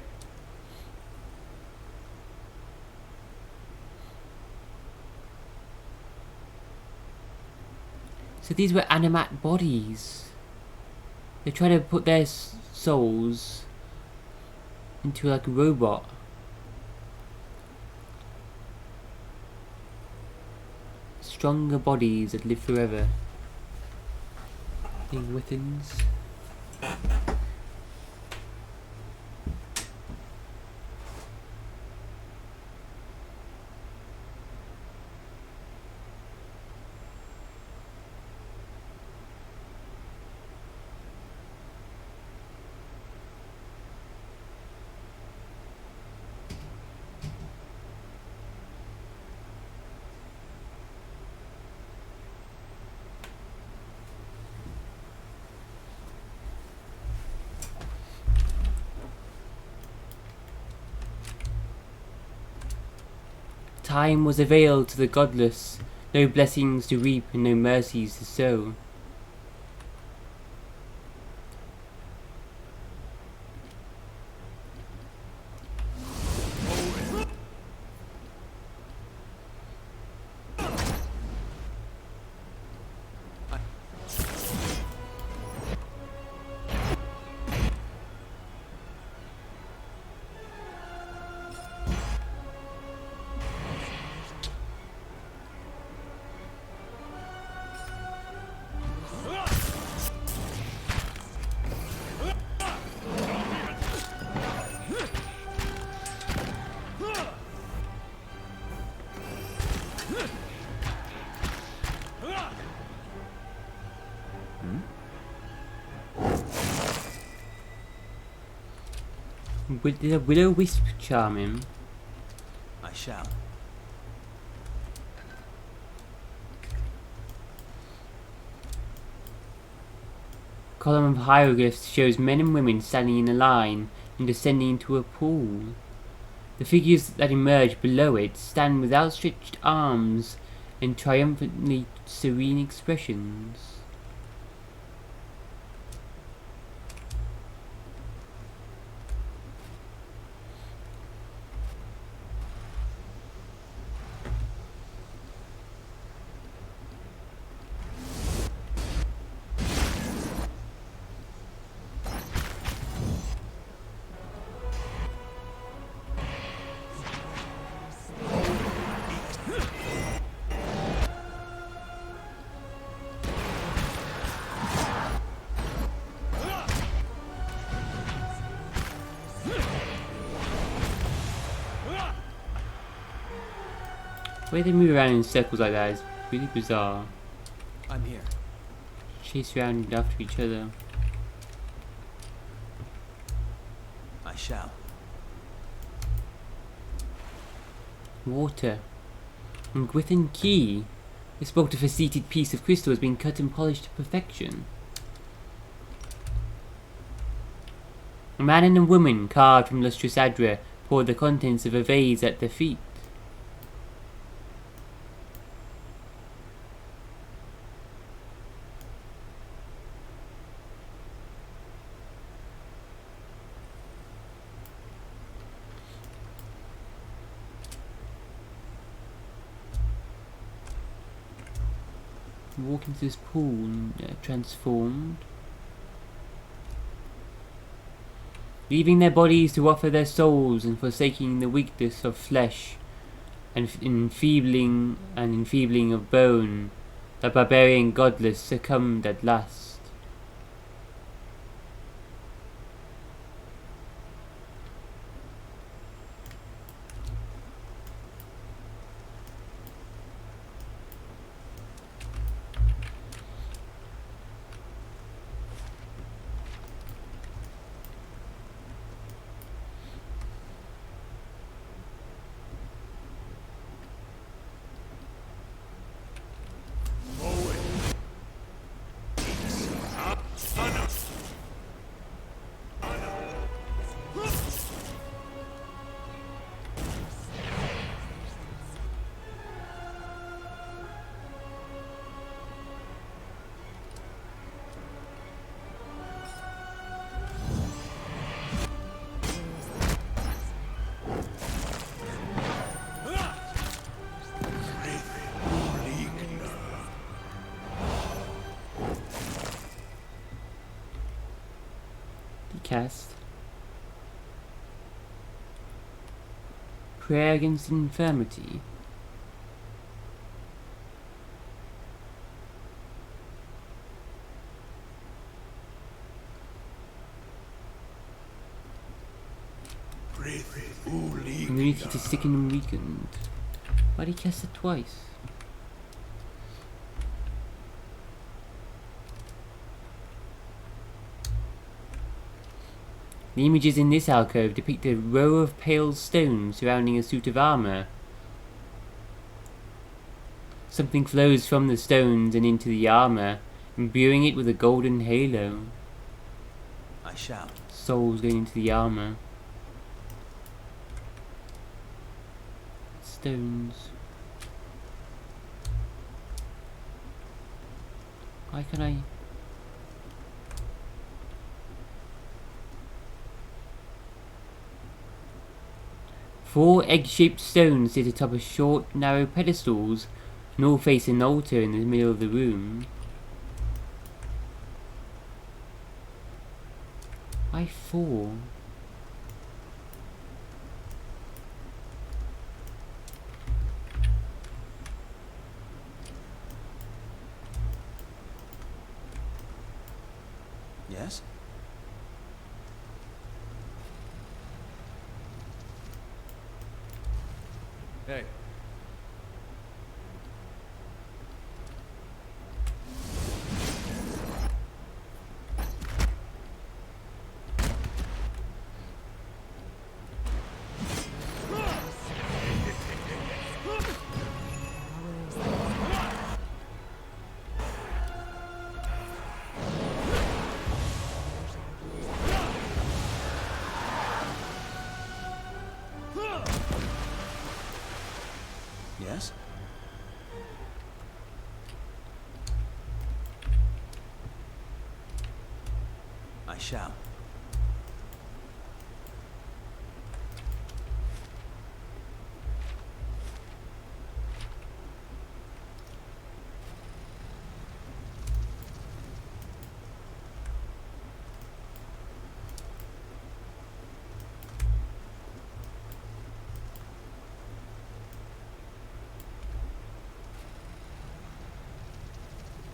So these were animate bodies. They try to put their souls into like a robot. Stronger bodies that live forever. Being withins. Time was a veil to the godless, no blessings to reap and no mercies to sow. Did a will-o-wisp charm him? I shall. Column of hieroglyphs shows men and women standing in a line and descending into a pool. The figures that emerge below it stand with outstretched arms and triumphantly serene expressions. The way they move around in circles like that is really bizarre. I'm here. Chase around after each other. I shall. Water. And Gwithin Key. This multifaceted piece of crystal has been cut and polished to perfection. A man and a woman carved from lustrous adra poured the contents of a vase at their feet. Walk into this pool and transformed. Leaving their bodies to offer their souls and forsaking the weakness of flesh and enfeebling of bone, the barbarian godless succumbed at last. cast. Prayer against infirmity. Immunity to sicken and weakened. Why did he cast it twice? The images in this alcove depict a row of pale stones surrounding a suit of armour. Something flows from the stones and into the armour, imbuing it with a golden halo. I shall. Souls going into the armour. Stones. Why can I... Four egg-shaped stones sit atop of short, narrow pedestals, and all face an altar in the middle of the room. Why four? Yes? Hey. Yes? I shall.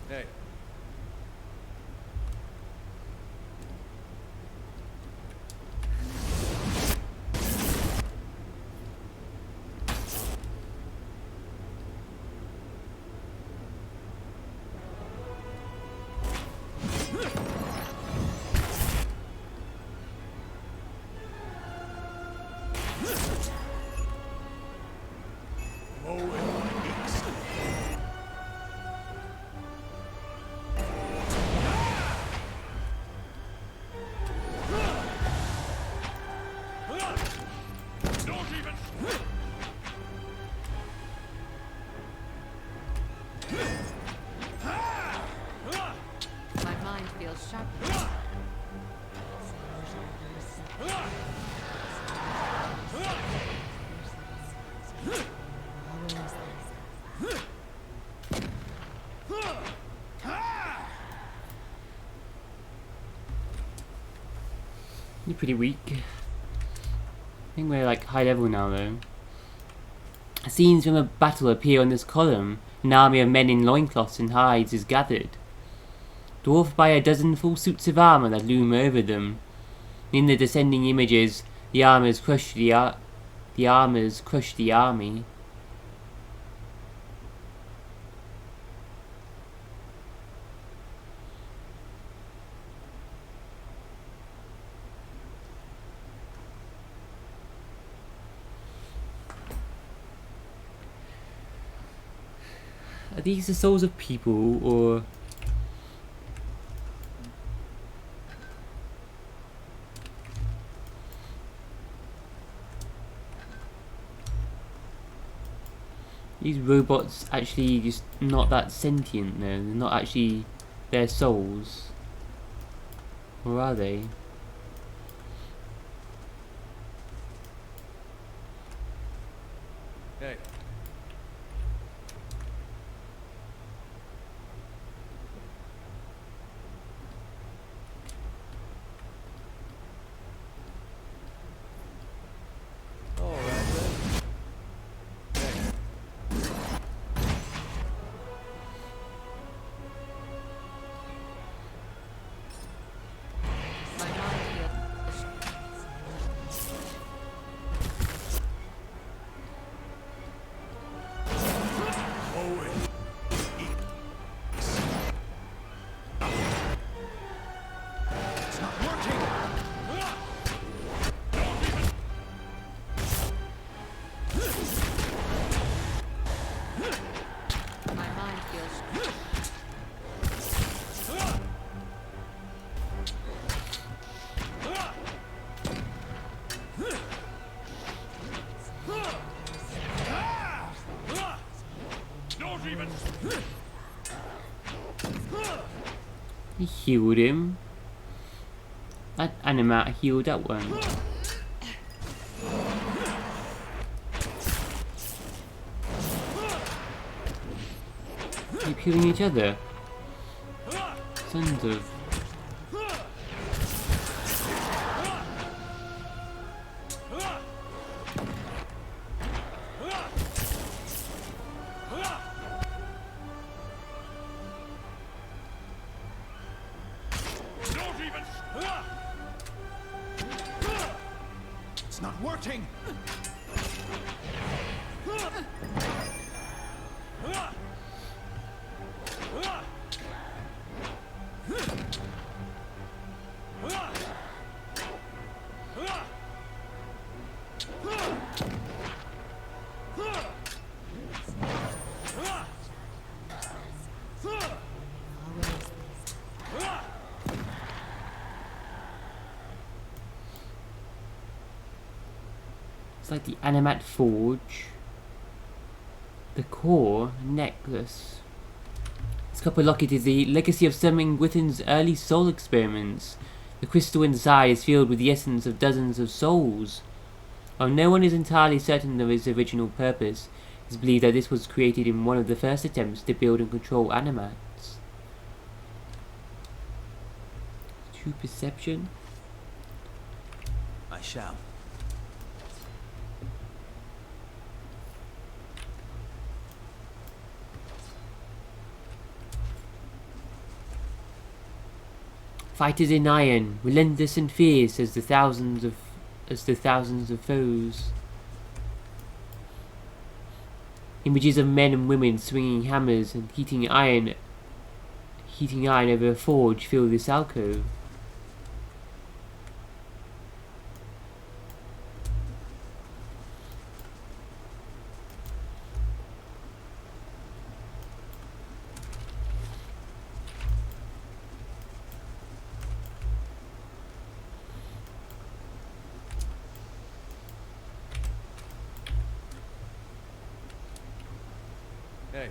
Hey. My mind feels sharper. You're pretty weak. I think we're like high level now though. Scenes from a battle appear on this column. An army of men in loincloths and hides is gathered, dwarfed by a dozen full suits of armour that loom over them. In the descending images, the armours crush the army. Are these the souls of people, or... These robots actually just not that sentient though, they're not actually their souls. Or are they? Hey. He healed him. That animat healed that one. Keep healing each other. Sons of... It's not working! It's like the animat forge. The core necklace. This copper locket is the legacy of summoning Gwithin's early soul experiments. The crystal inside is filled with the essence of dozens of souls. While no one is entirely certain of its original purpose, it is believed that this was created in one of the first attempts to build and control animats. True perception? I shall. Fighters in iron, relentless and fierce as the thousands of foes. Images of men and women swinging hammers and heating iron over a forge fill this alcove. Hey.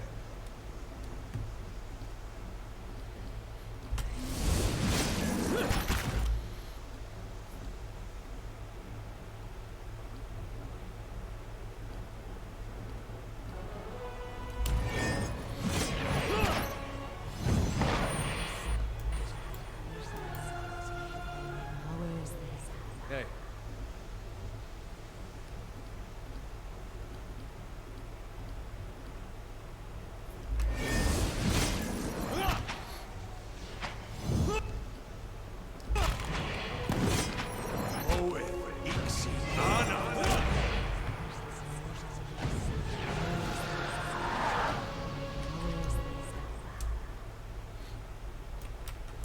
Hey.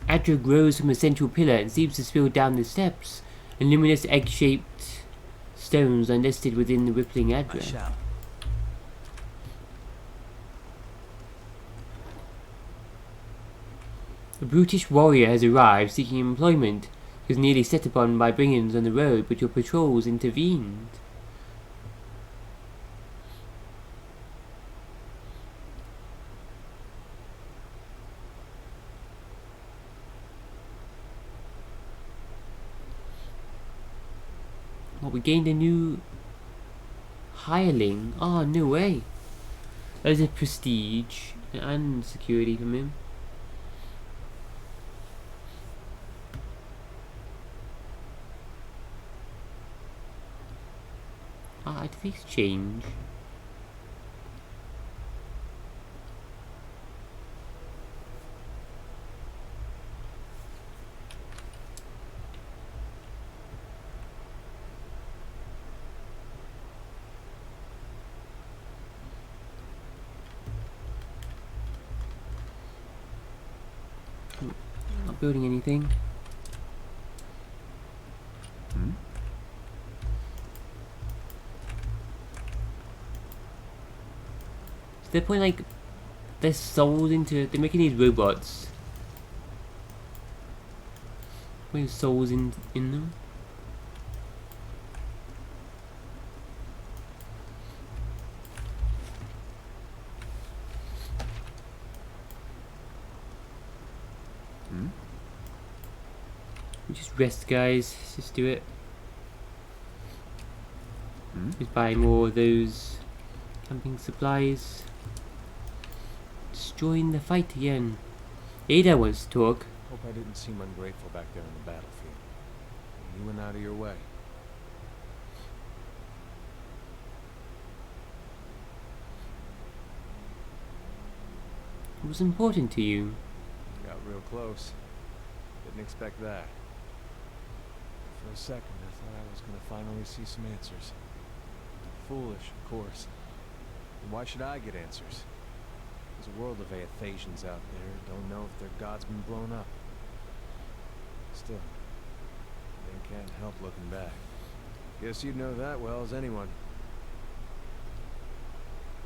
Adra grows from a central pillar and seems to spill down the steps, and luminous egg-shaped stones are nested within the rippling I Adra. shall. A brutish warrior has arrived seeking employment. He was nearly set upon by brigands on the road, but your patrols intervened. Well, we gained a new hireling. Oh, no way. There's a prestige and security from him. Ah, did these change? Not building anything. So they're putting like their souls into. They're making these robots. Putting souls in them. Just rest, guys. Just do it. Hmm? Just buy more of those camping supplies. Just join the fight again. Ada wants to talk. Hope I didn't seem ungrateful back there on the battlefield. You went out of your way. It was important to you. Got real close. Didn't expect that. For a second, I thought I was gonna finally see some answers. Foolish, of course. And why should I get answers? There's a world of Aethasians out there who don't know if their god's been blown up. Still, they can't help looking back. Guess you'd know that well as anyone.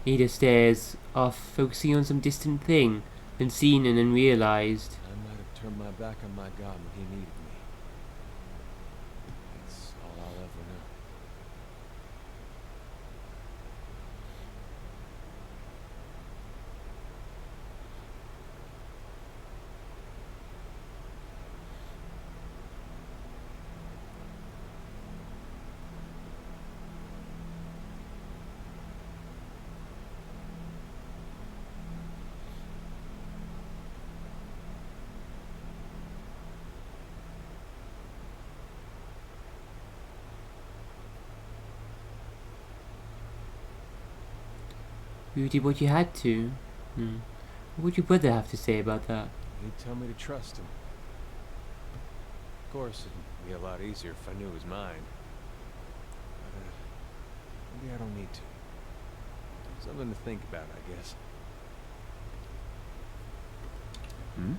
Ada stares off, focusing on some distant thing, unseen and unrealized. I might have turned my back on my god when he needed me. That's all I'll ever know. You did what you had to. What would your brother have to say about that? He'd tell me to trust him. Of course, it'd be a lot easier if I knew it was mine. But, maybe I don't need to. Something to think about, I guess. Hmm?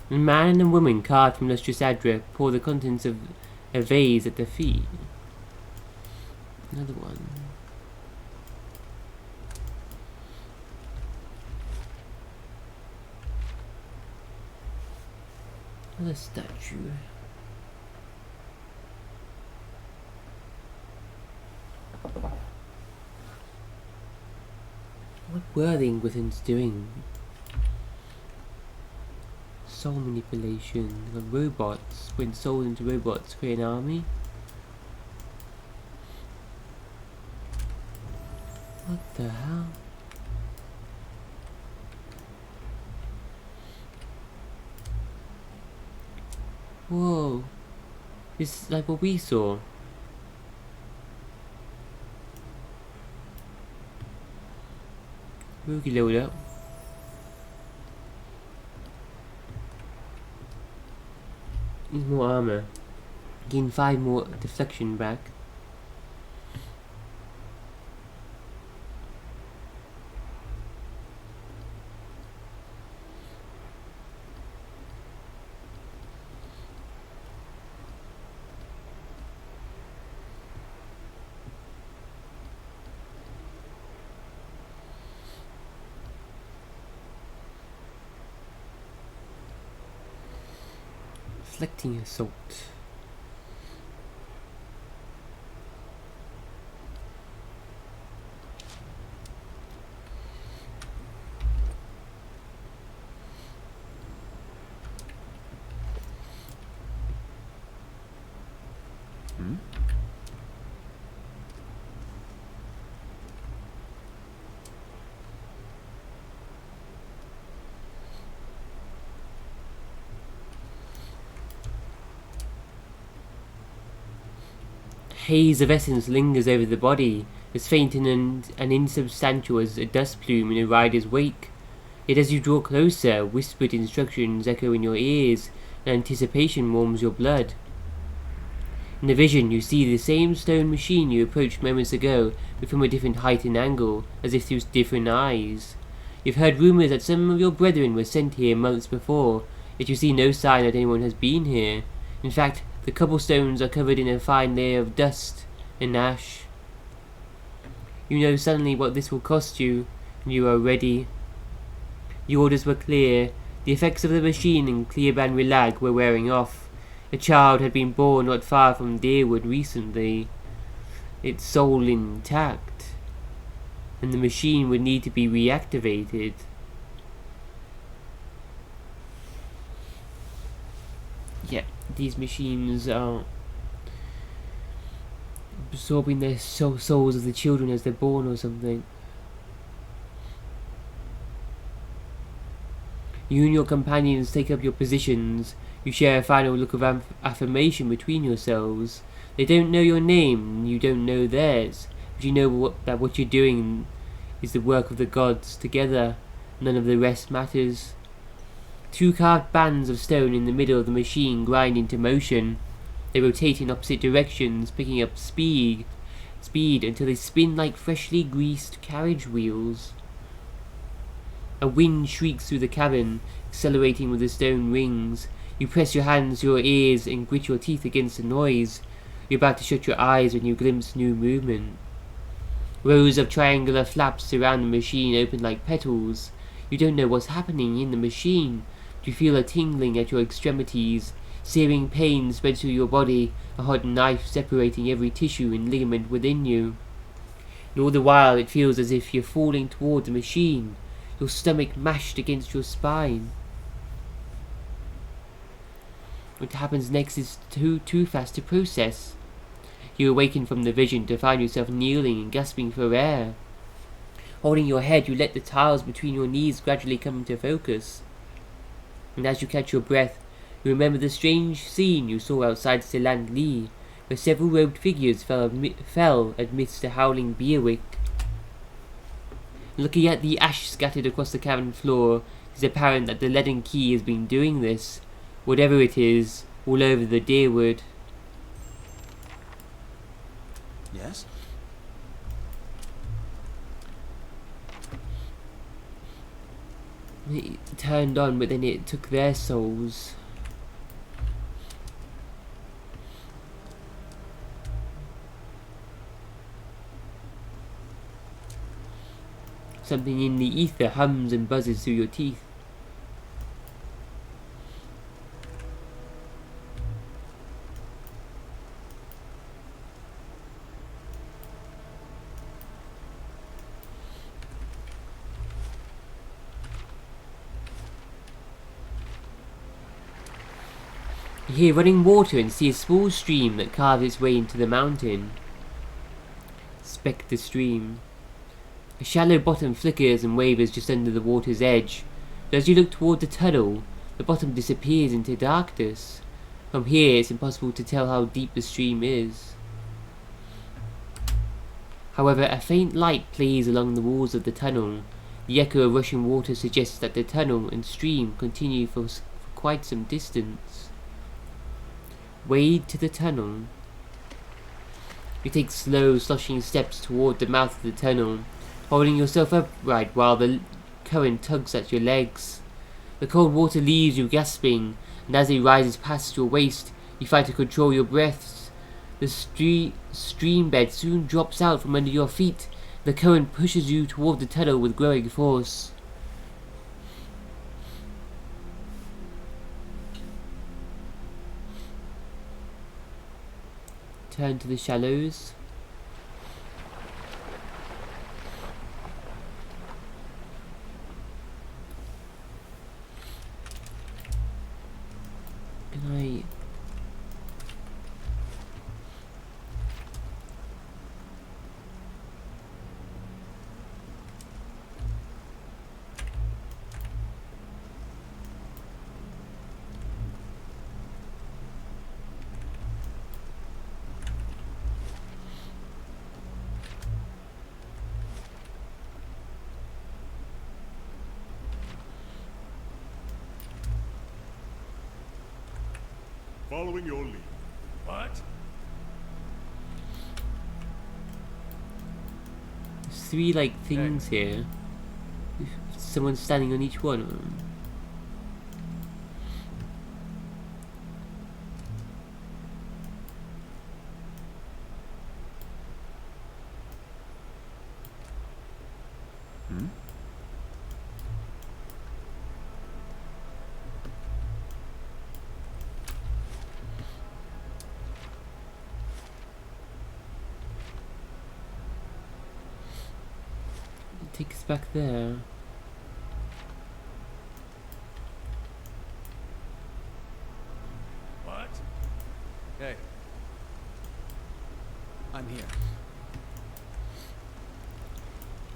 A man and a woman carved from lustrous adra pour the contents of a vase at their feet. Another one. Another statue. What were the Inquisitors doing? Soul manipulation of robots, putting souls into robots to create an army. What the hell? Whoa. It's like what we saw. Rookie load up. Need more armor. Gain 5 more deflection back. Reflecting assault. Hmm? haze of essence lingers over the body, as faint and insubstantial as a dust plume in a rider's wake. Yet as you draw closer, whispered instructions echo in your ears, and anticipation warms your blood. In the vision, you see the same stone machine you approached moments ago, but from a different height and angle, as if through different eyes. You've heard rumours that some of your brethren were sent here months before, yet you see no sign that anyone has been here. In fact, the cobblestones are covered in a fine layer of dust and ash. You know suddenly what this will cost you, and you are ready. The orders were clear. The effects of the machine and Clearban Rilag were wearing off. A child had been born not far from Deerwood recently, its soul intact, and the machine would need to be reactivated. Yeah, these machines are absorbing the souls of the children as they're born or something. You and your companions take up your positions. You share a final look of affirmation between yourselves. They don't know your name, and you don't know theirs, but you know that what you're doing is the work of the gods. Together, none of the rest matters. Two carved bands of stone in the middle of the machine grind into motion. They rotate in opposite directions, picking up speed until they spin like freshly greased carriage wheels. A wind shrieks through the cabin, accelerating with the stone rings. You press your hands to your ears and grit your teeth against the noise. You're about to shut your eyes when you glimpse new movement. Rows of triangular flaps surround the machine, open like petals. You don't know what's happening in the machine. You feel a tingling at your extremities. Searing pain spreads through your body, a hot knife separating every tissue and ligament within you. And all the while it feels as if you're falling toward the machine, your stomach mashed against your spine. What happens next is too fast to process. You awaken from the vision to find yourself kneeling and gasping for air. Holding your head, you let the tiles between your knees gradually come into focus. And as you catch your breath, you remember the strange scene you saw outside Seland Lee, where several robed figures fell amidst a howling beerwick. Looking at the ash scattered across the cavern floor, it is apparent that the leaden key has been doing this, whatever it is, all over the Deerwood. Yes? It turned on, but then it took their souls. Something in the ether hums and buzzes through your teeth. You hear running water and see a small stream that carves its way into the mountain. Inspect the stream. A shallow bottom flickers and wavers just under the water's edge, but as you look toward the tunnel, the bottom disappears into darkness. From here, it's impossible to tell how deep the stream is. However, a faint light plays along the walls of the tunnel. The echo of rushing water suggests that the tunnel and stream continue for quite some distance. Wade to the tunnel. You take slow, sloshing steps toward the mouth of the tunnel, holding yourself upright while the current tugs at your legs. The cold water leaves you gasping, and as it rises past your waist, you fight to control your breaths. The stream bed soon drops out from under your feet. The current pushes you toward the tunnel with growing force. Turn to the shallows. Can I... Following your lead. What? There's 3 like things here. Someone's standing on each one of them. Hmm? Take us back there. What? Hey. I'm here.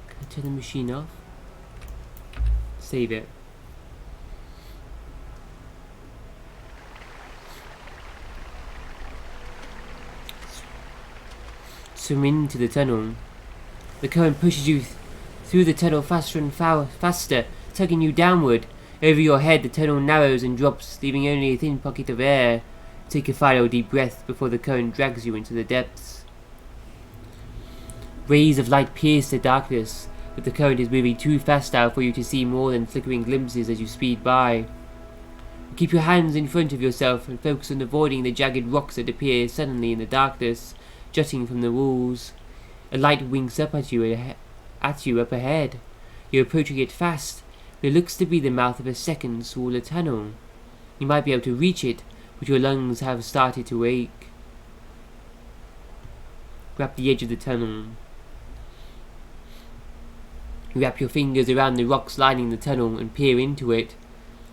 Can I turn the machine off? Save it. Swim into the tunnel. The current pushes you through the tunnel faster and faster, tugging you downward. Over your head, the tunnel narrows and drops, leaving only a thin pocket of air. Take a final deep breath before the current drags you into the depths. Rays of light pierce the darkness, but the current is moving too fast now for you to see more than flickering glimpses as you speed by. Keep your hands in front of yourself and focus on avoiding the jagged rocks that appear suddenly in the darkness, jutting from the walls. A light winks up at you up ahead. You're approaching it fast, but it looks to be the mouth of a second, smaller tunnel. You might be able to reach it, but your lungs have started to ache. Grab the edge of the tunnel. You wrap your fingers around the rocks lining the tunnel and peer into it.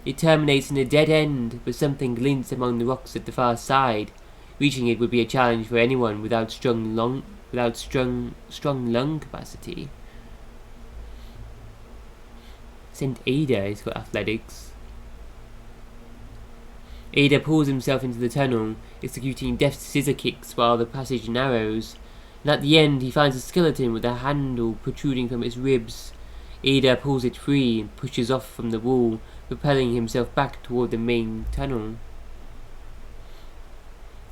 It terminates in a dead end, but something glints among the rocks at the far side. Reaching it would be a challenge for anyone without strong lung capacity. Sent Ada is for athletics. Ada pulls himself into the tunnel, executing deft scissor kicks while the passage narrows, and at the end he finds a skeleton with a handle protruding from its ribs. Ada pulls it free and pushes off from the wall, propelling himself back toward the main tunnel.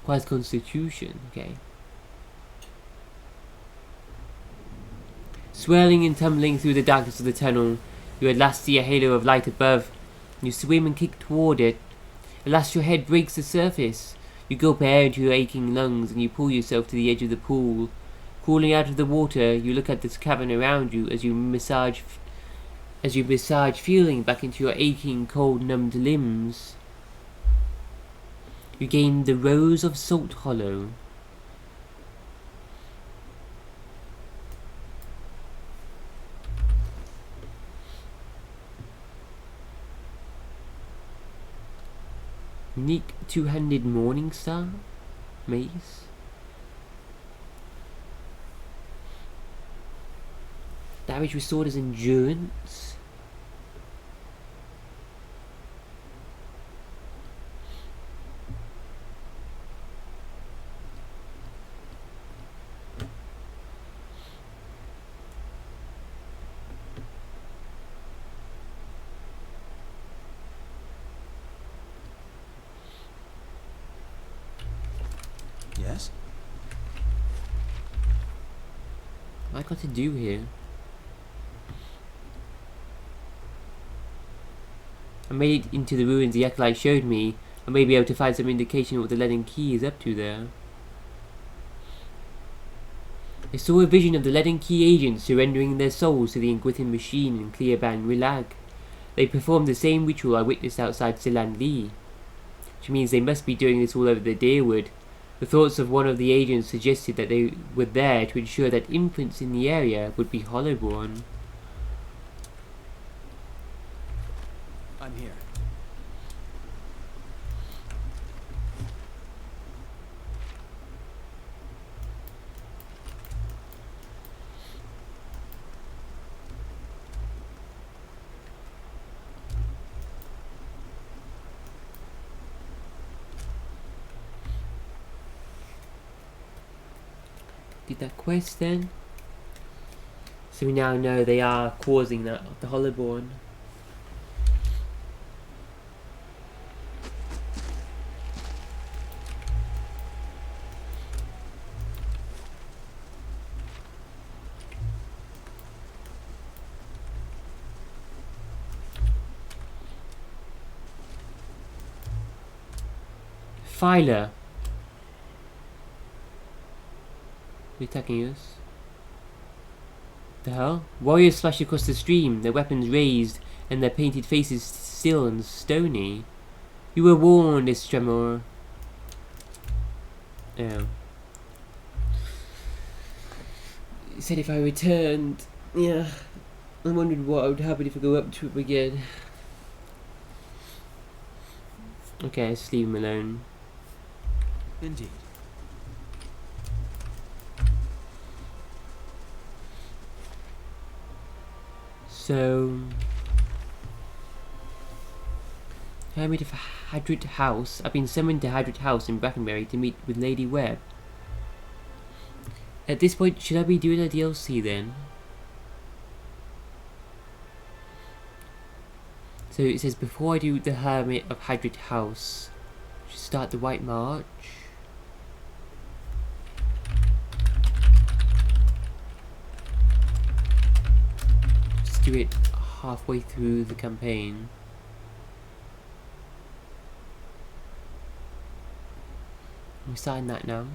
Requires constitution, okay. Swirling and tumbling through the darkness of the tunnel, you at last see a halo of light above. You swim and kick toward it. At last your head breaks the surface. You gulp air into your aching lungs and you pull yourself to the edge of the pool. Crawling out of the water, you look at this cavern around you as you massage feeling back into your aching, cold, numbed limbs. You gain the Rose of Salt Hollow. Unique two-handed Morning Star mace. Damage restored as endurance. Yes? What I got to do here? I made it into the ruins the acolyte showed me. I may be able to find some indication of what the leaden key is up to there. I saw a vision of the leaden key agents surrendering their souls to the Inquisition machine in Clearban Rilag. They performed the same ritual I witnessed outside Silan Lee, which means they must be doing this all over the Deerwood. The thoughts of one of the agents suggested that they were there to ensure that infants in the area would be hollowborn. I'm here. Did that quest then? So we now know they are causing that, the hollowborn. Filer. They're attacking us. The hell? Warriors splash across the stream, their weapons raised, and their painted faces still and stony. You were warned, Estremor. Oh. He said if I returned. Yeah. I wondered what would happen if I go up to him again. Okay, let's leave him alone. Indeed. So, Hermit of Hadrit House. I've been summoned to Hadrit House in Brackenbury to meet with Lady Webb. At this point, should I be doing a DLC then? So it says before I do the Hermit of Hadrit House, I should start the White March. Just do it halfway through the campaign. We're starting that now.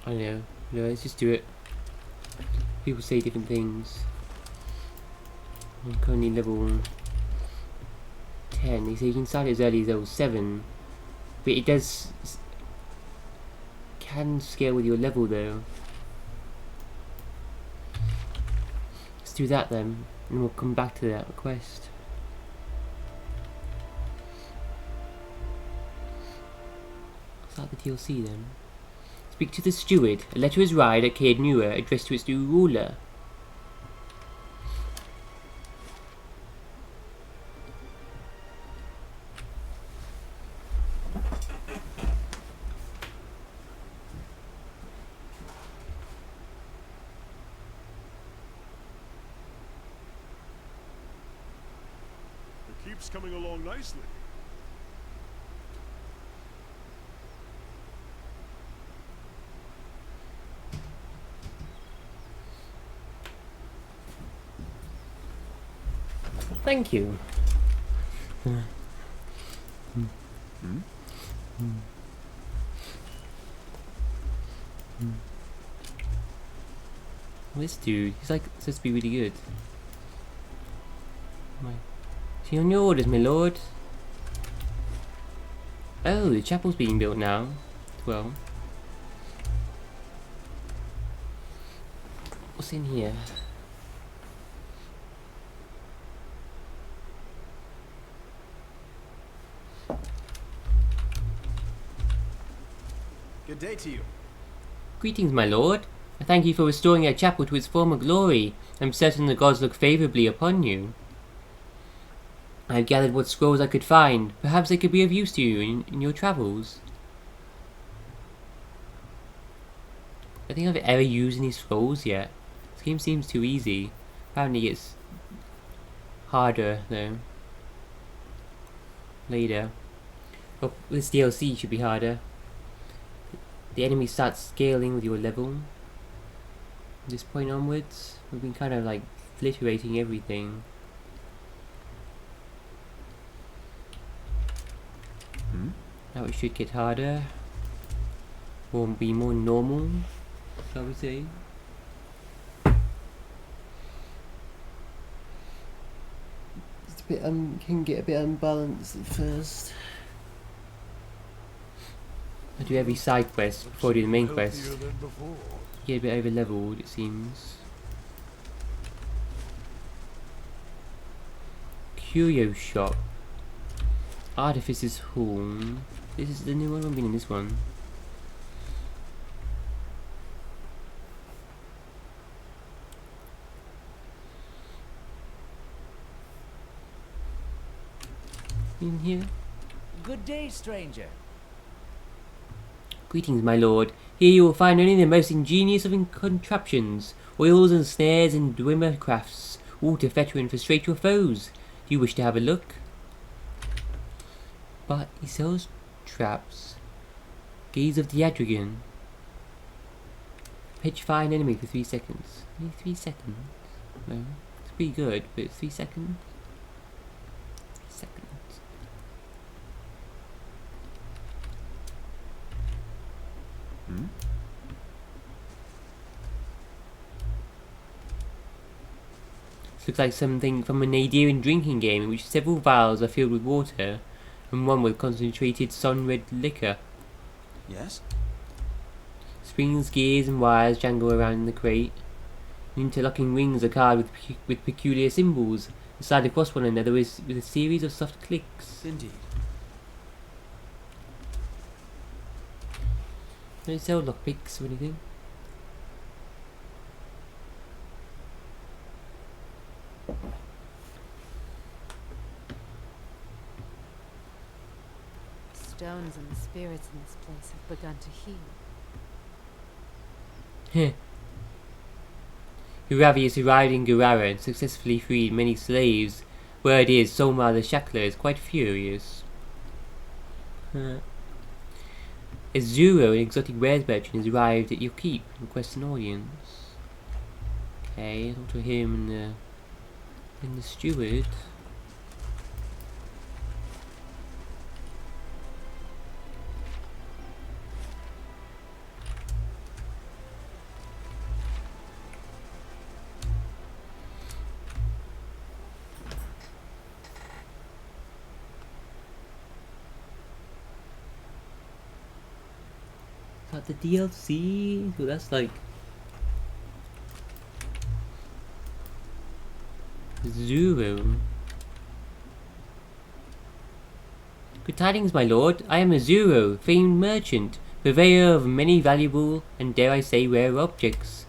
I know. No, let's just do it. People say different things. I'm currently level 10. They say you can start as early as level 7. But it does... can scale with your level though. Let's do that then. And we'll come back to that quest. Start the DLC then. Speak to the steward. A letter has arrived at Caed Nua addressed to its new ruler. It keeps coming along nicely. Thank you. This dude, he's like supposed to be really good. Is he on your orders, my lord? Oh, the chapel's being built now. Well, what's in here? Good day to you. Greetings, my lord. I thank you for restoring our chapel to its former glory. I'm certain the gods look favourably upon you. I have gathered what scrolls I could find. Perhaps they could be of use to you in your travels. I think I've ever used any scrolls yet. This game seems too easy. Apparently it's harder though. Later. Oh, this DLC should be harder. The enemy starts scaling with your level. From this point onwards, we've been kind of like obliterating everything. Now it should get harder. Or be more normal, shall we say. can get a bit unbalanced at first. I do every side quest before I do the main quest. Healthier than before. Get a bit over leveled, it seems. Curio shop. Artificer's Hall. This is the new one. I've been in this one. In here. Good day, stranger. Greetings, my lord. Here you will find only the most ingenious of contraptions, oils and snares and dwimmer crafts, all to fetter and frustrate your foes. Do you wish to have a look? But he sells traps. Gaze of the Durgan. Petrify an enemy for 3 seconds. Only 3 seconds? No. It's pretty good, but 3 seconds? 3 seconds. Hmm? This looks like something from an Adrian drinking game in which several vials are filled with water and one with concentrated sun-red liquor. Yes? Springs, gears and wires jangle around in the crate. Interlocking rings are carved with peculiar symbols and slide across one another with a series of soft clicks. Indeed. Don't sell lockpicks or anything. Stones and the spirits in this place have begun to heal. Heh. Uravius arrived in Gurara and successfully freed many slaves. Word is, Solmar the Shackler is quite furious. Azuro, an exotic wares merchant, has arrived at your keep and requests an audience. Okay, talk to him and the steward. Got the DLC? So that's like Zuru. Good tidings, my lord. I am a Zuru, famed merchant, purveyor of many valuable and dare I say rare objects.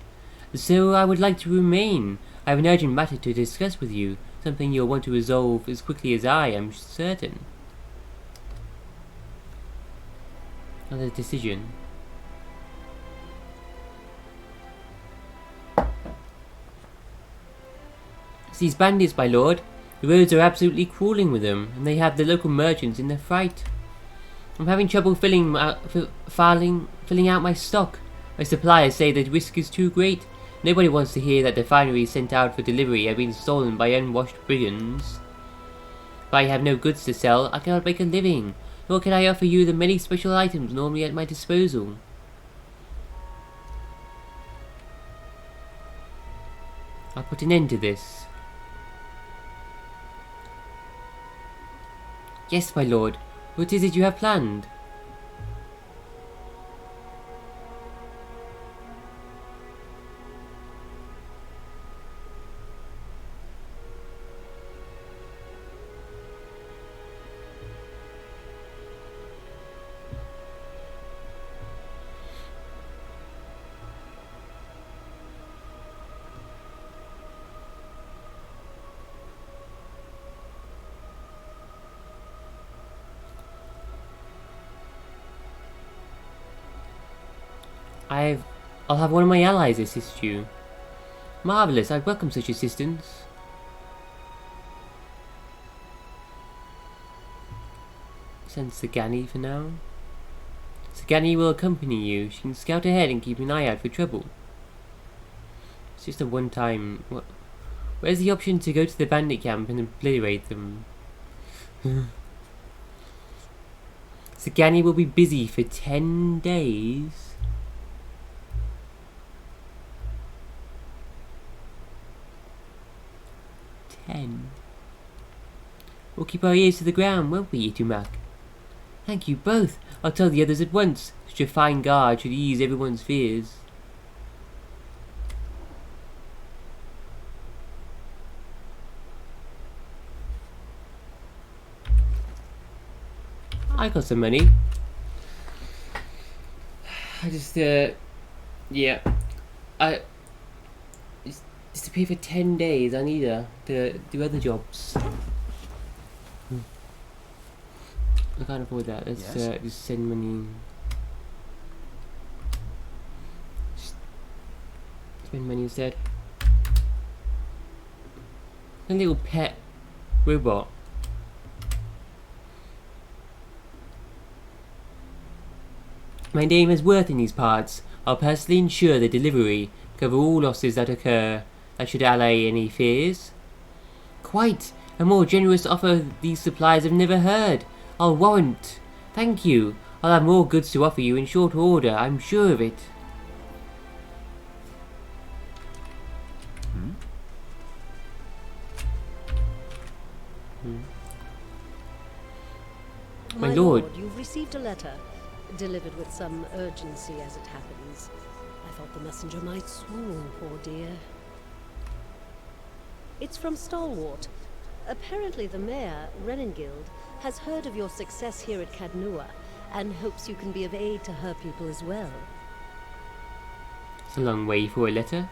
So I would like to remain. I have an urgent matter to discuss with you, something you'll want to resolve as quickly as I am certain. Another decision. These bandits, my lord. The roads are absolutely crawling with them, and they have the local merchants in a fright. I'm having trouble filling out my stock. My suppliers say that risk is too great. Nobody wants to hear that the fineries sent out for delivery have been stolen by unwashed brigands. If I have no goods to sell, I cannot make a living, nor can I offer you the many special items normally at my disposal. I'll put an end to this. Yes, my lord. What is it you have planned? I'll have one of my allies assist you. Marvellous, I'd welcome such assistance. Send Sagani for now. Sagani will accompany you. She can scout ahead and keep an eye out for trouble. It's just a one-time... Where's the option to go to the bandit camp and obliterate them? Sagani will be busy for 10 days. 10. We'll keep our ears to the ground, won't we, Itumak? Thank you both. I'll tell the others at once. Such a fine guard should ease everyone's fears. I got some money. I just, yeah. Just to pay for 10 days, I need to do other jobs. I can't afford that. Let's just send money. Spend money instead. A little pet robot. My name is worth in these parts. I'll personally ensure the delivery, cover all losses that occur, that should allay any fears. Quite! A more generous offer these supplies have never heard. I'll warrant. Thank you. I'll have more goods to offer you in short order, I'm sure of it. My lord, you've received a letter, delivered with some urgency as it happens. I thought the messenger might swoon, poor dear. It's from Stalwart. Apparently the mayor, Renengild, has heard of your success here at Cadnua and hopes you can be of aid to her people as well. it's a long way for a letter.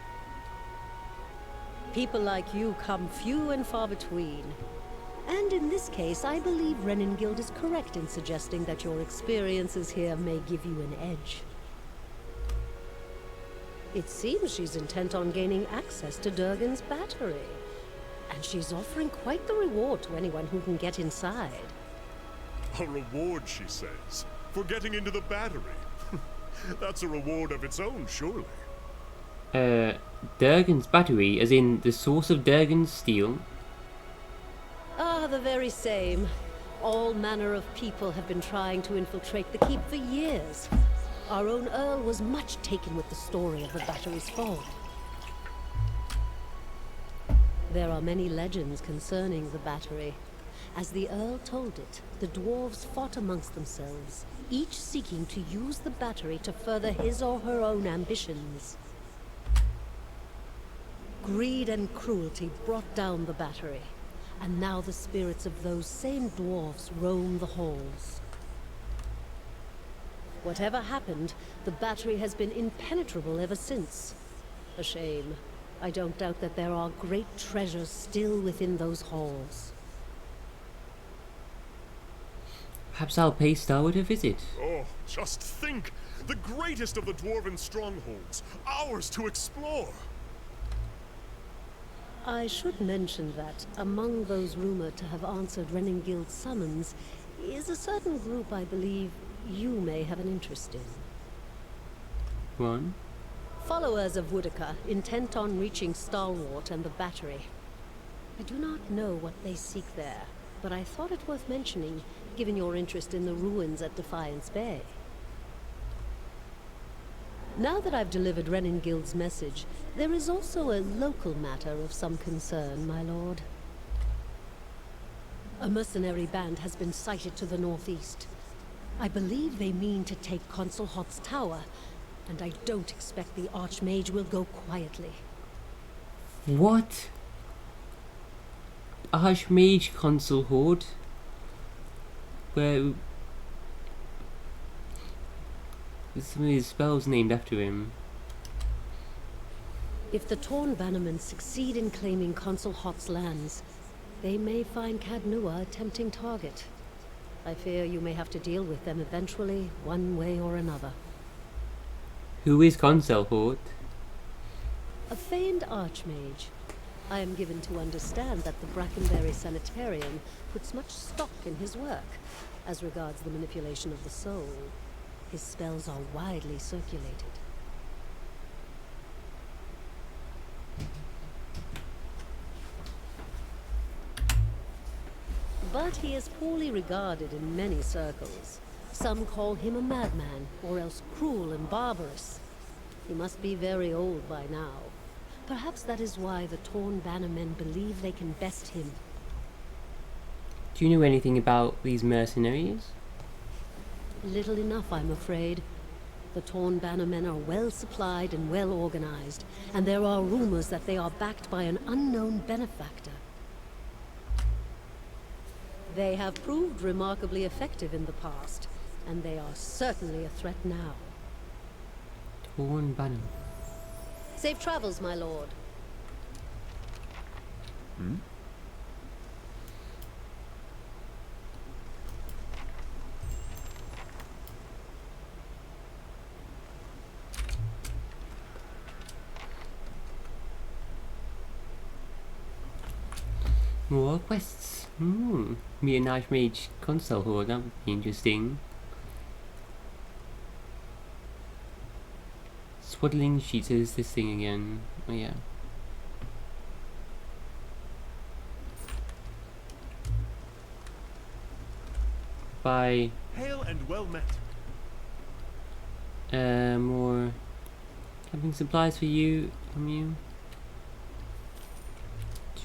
People like you come few and far between. And in this case, I believe Renengild is correct in suggesting that your experiences here may give you an edge. It seems she's intent on gaining access to Durgan's battery. And she's offering quite the reward to anyone who can get inside. A reward, she says, for getting into the battery. That's a reward of its own, surely. Durgan's battery, as in the source of Durgan's steel? Ah, the very same. All manner of people have been trying to infiltrate the keep for years. Our own Earl was much taken with the story of the battery's fall. There are many legends concerning the battery. As the Earl told it, the dwarves fought amongst themselves, each seeking to use the battery to further his or her own ambitions. Greed and cruelty brought down the battery, and now the spirits of those same dwarves roam the halls. Whatever happened, the battery has been impenetrable ever since. A shame. I don't doubt that there are great treasures still within those halls. Perhaps I'll pay Starwood a visit. Oh, just think! The greatest of the dwarven strongholds, ours to explore! I should mention that among those rumored to have answered Renengild's summons is a certain group I believe you may have an interest in. One. Followers of Woodica, intent on reaching Stalwart and the battery. I do not know what they seek there, but I thought it worth mentioning, given your interest in the ruins at Defiance Bay. Now that I've delivered Renengild's message, there is also a local matter of some concern, my lord. A mercenary band has been sighted to the northeast. I believe they mean to take Consul Hot's tower, and I don't expect the Archmage will go quietly. What? Archmage Consul Horde? Where... There's some of his spells named after him. If the Torn Bannermen succeed in claiming Consul Hot's lands, they may find Cadnua a tempting target. I fear you may have to deal with them eventually, one way or another. Who is Consul Horde? A famed archmage. I am given to understand that the Brackenberry Sanitarium puts much stock in his work, as regards the manipulation of the soul. His spells are widely circulated. But he is poorly regarded in many circles. Some call him a madman, or else cruel and barbarous. He must be very old by now. Perhaps that is why the Torn Bannermen believe they can best him. Do you know anything about these mercenaries? Little enough, I'm afraid. The Torn Bannermen are well supplied and well organized, and there are rumors that they are backed by an unknown benefactor. They have proved remarkably effective in the past, and they are certainly a threat now. Torn Banner. Safe travels, my lord. Hmm? More quests. Meet an Archmage console horde, that would be interesting. Swaddling Sheets is this thing again. Oh yeah. By Hail and well met. more camping supplies for you from you.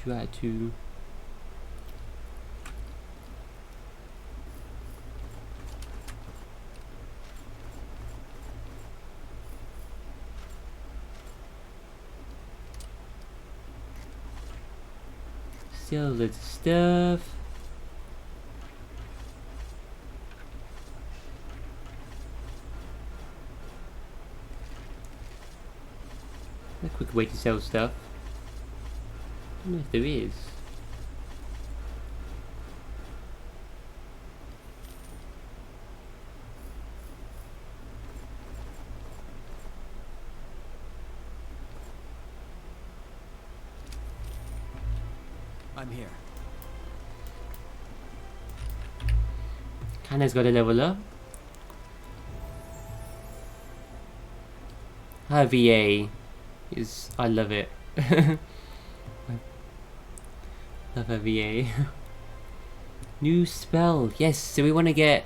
Try to still loads of stuff. A quick way to sell stuff. I don't know if there is. I'm here. Hannah's got a level up. Her VA is, I love it. Love her VA. New spell, yes. So we want to get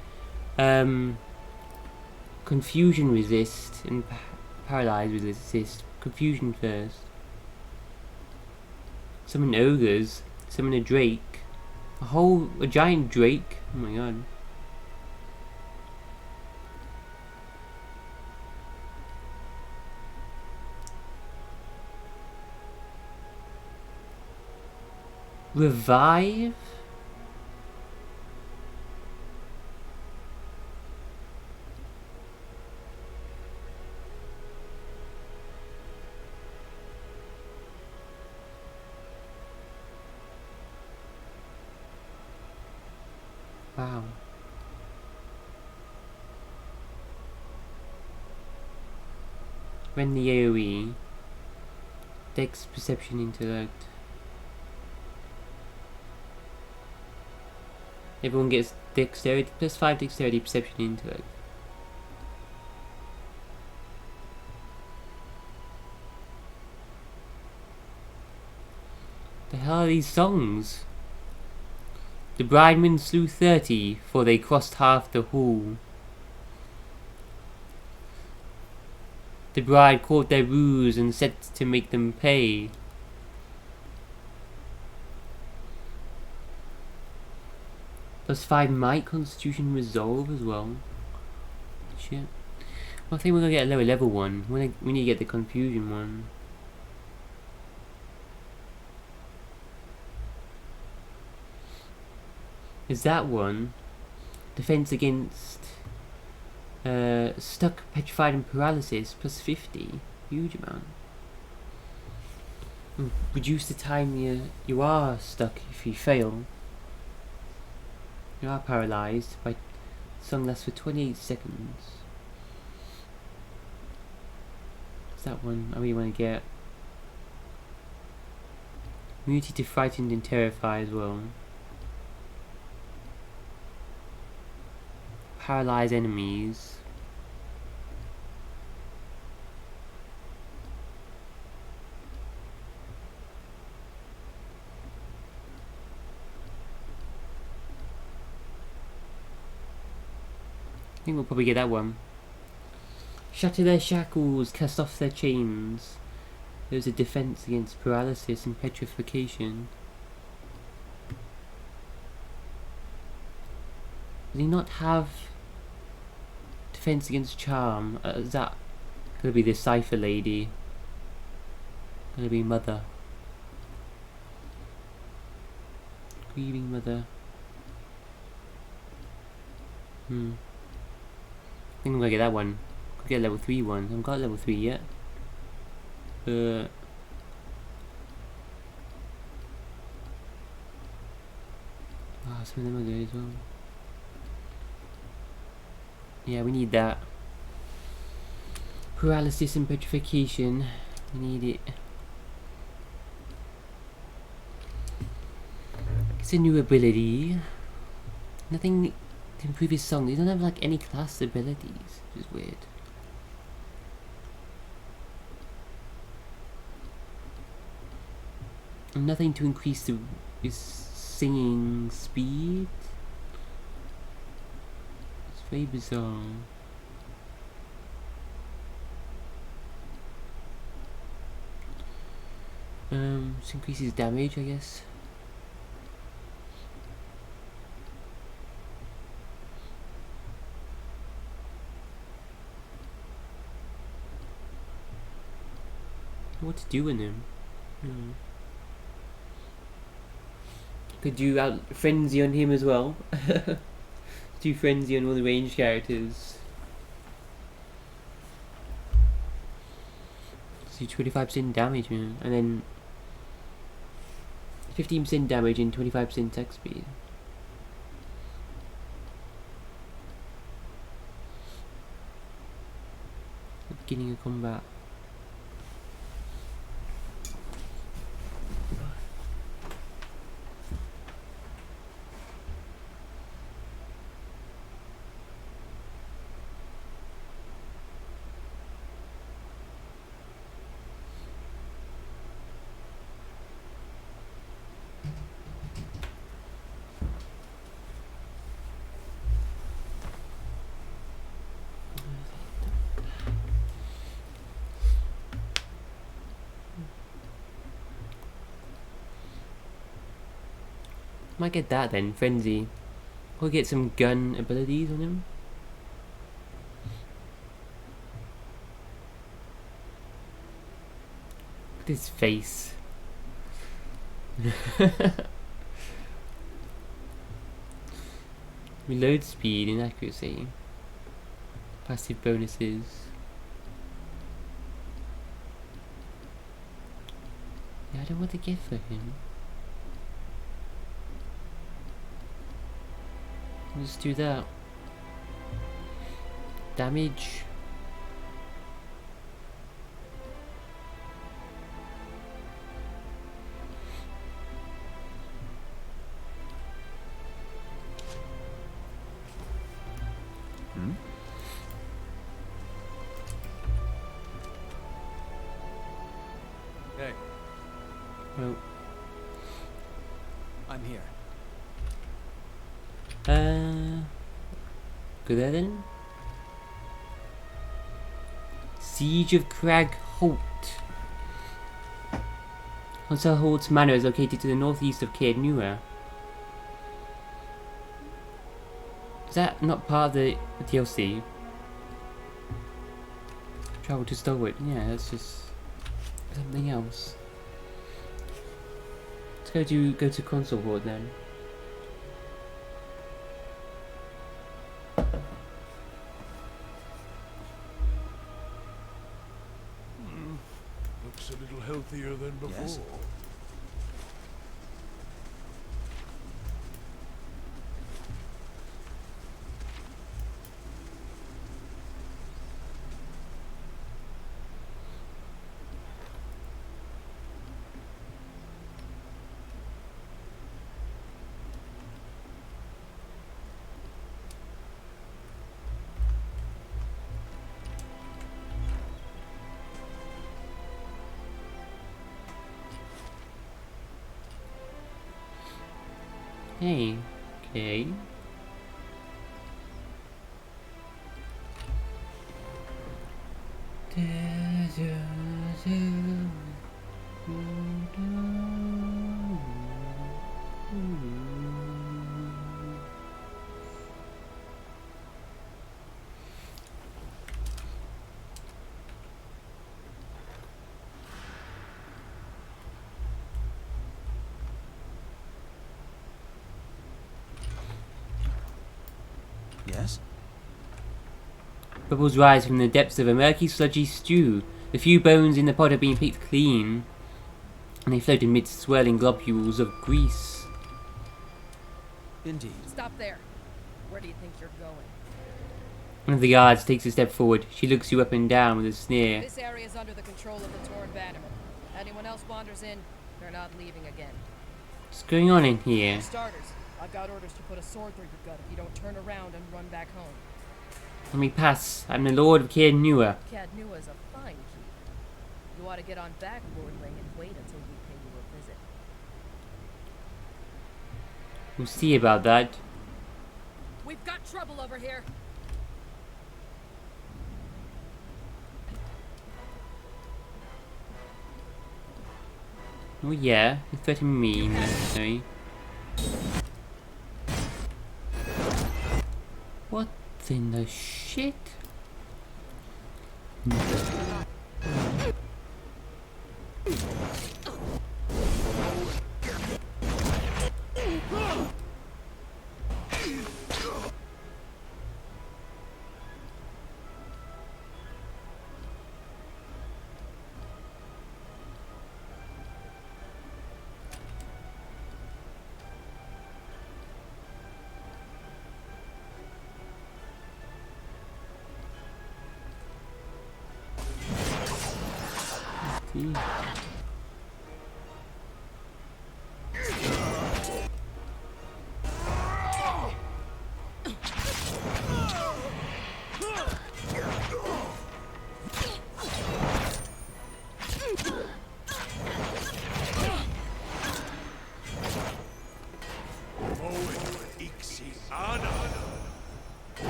confusion resist and paralyze resist. Confusion first. Summon ogres. Summon a drake. A giant drake. Oh my god. Revive? Wow. When the AoE. Dex, Perception, Intellect. Everyone gets dexterity, +5 dexterity, perception, intellect. The hell are these songs? The bridemen slew 30, for they crossed half the hall. The bride caught their ruse and set to make them pay. +5 might, constitution, resolve as well. Shit. Well, I think we're gonna get a lower level one. We need to get the confusion one. Is that one? Defense against stuck, petrified, and paralysis +50. Huge amount. Reduce the time you are stuck if you fail. You are paralyzed by song lasts for 28 seconds. Is that one I really want to get? Immunity to frightened and terrify as well. Paralyze enemies. I think we'll probably get that one. Shatter their shackles, cast off their chains. There's a defense against paralysis and petrification. Does he not have defense against charm? Is that gonna be the cipher lady? Gonna be mother. Grieving mother. I think I'm gonna get that one. Could get level 3 one. I haven't got level 3 yet. Some of them are good as well. Yeah, we need that. Paralysis and petrification. We need it. It's a new ability. Nothing to improve his song. He doesn't have like any class abilities, which is weird. And nothing to increase his singing speed. It's very bizarre. Just increases damage, I guess. What to do with him? Could do out frenzy on him as well. Do frenzy on all the ranged characters. So 25% damage, man, and then 15% damage and 25% attack speed. Beginning of combat. Might get that then, frenzy. We'll get some gun abilities on him. Look at his face. Reload speed and accuracy. Passive bonuses. Yeah, I don't know what to get for him. Let's do that. Damage. Hey. Well. I'm here. Go there then. Siege of Crag Holt. Hotel Holt's manor is located to the northeast of Caed Nua. Is that not part of the DLC? Travel to Stalwart. Yeah, that's just something else. Let's go to Console Horde then. Looks a little healthier than before. Yes. Hey, okay. Yes? Bubbles rise from the depths of a murky, sludgy stew. The few bones in the pot have been picked clean, and they float amidst swirling globules of grease. Indeed. Stop there. Where do you think you're going? One of the guards takes a step forward. She looks you up and down with a sneer. This area is under the control of the Torn Bannerman. Anyone else wanders in, they're not leaving again. What's going on in here? For starters, I've got orders to put a sword through your gut if you don't turn around and run back home. Let me pass. I'm the Lord of Caed Nua. Caed Nua is a fine keep. You ought to get on back, Lordling, and wait until we pay you a visit. We'll see about that. We've got trouble over here. Oh yeah, you threaten me, necessary. What in the shit?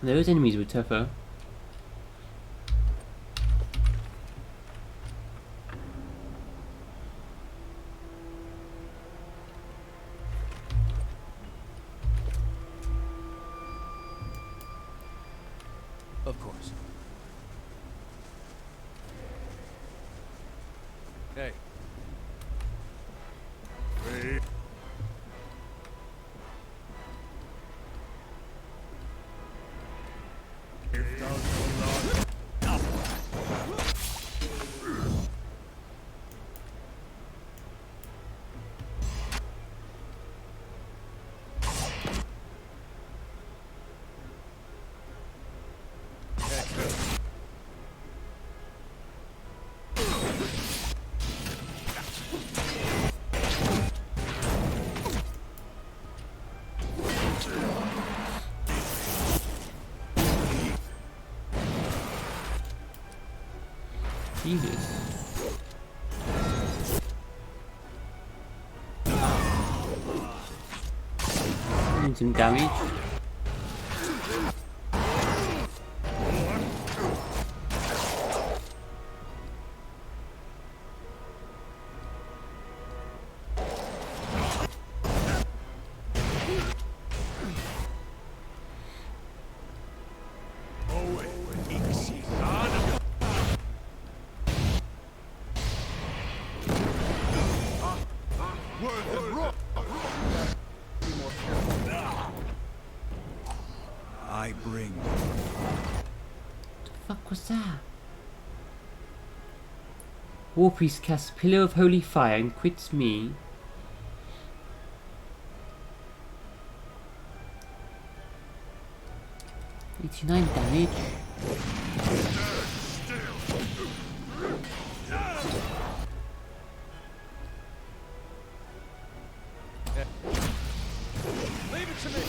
Those enemies were tougher. Of course. Hey. Jesus. Doing some damage. I bring. The fuck was that? War Priest casts Pillar of Holy Fire and quits me. $89 damage. Leave it to me.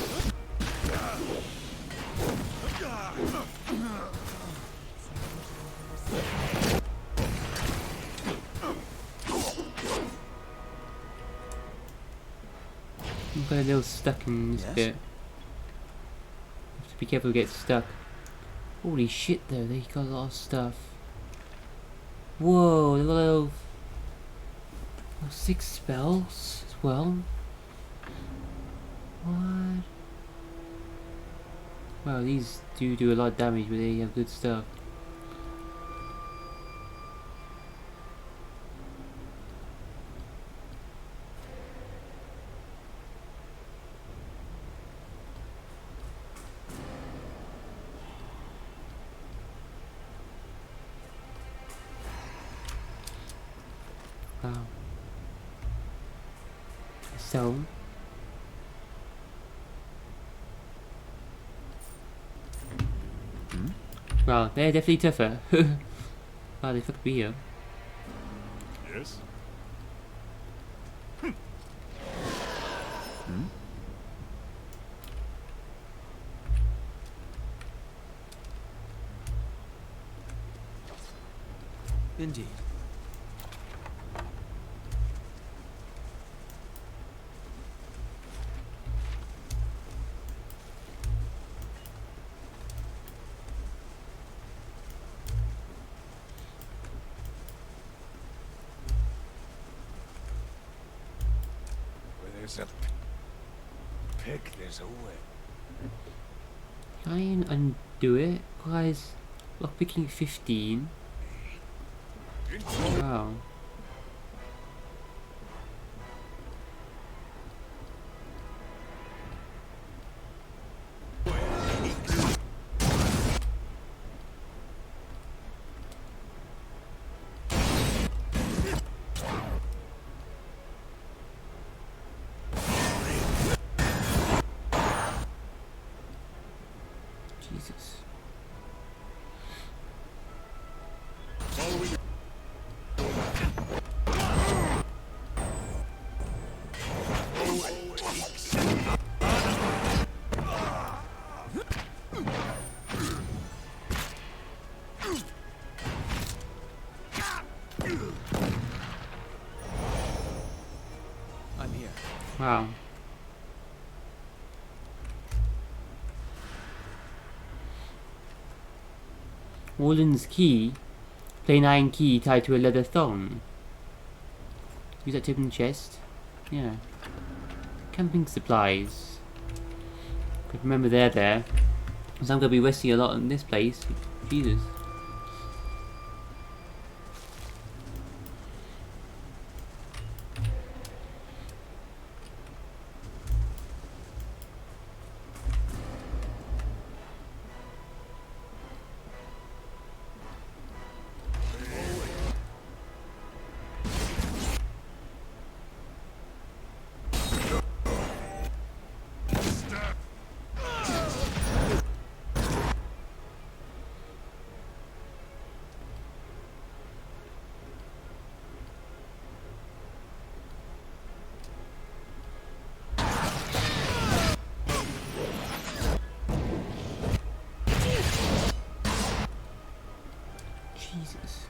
I'm got a little stuck in this bit. Have to be careful to get stuck. Holy shit though, they got a lot of stuff. Whoa, they got a lot of 6 spells as well. What? Wow, these do a lot of damage, but they have good stuff. Wow. So. Well, they're definitely tougher. Wow, they fucked me up. Yes? Indeed. Where there's a pick, there's a way. Try and undo it. Guys, lockpicking 15. Wow. Jesus. I'm here. Wow. Warden's key. Plain iron key tied to a leather thong. Use that to open the chest. Yeah. Camping supplies. But remember they're there. So I'm going to be resting a lot in this place. Jesus. Jesus.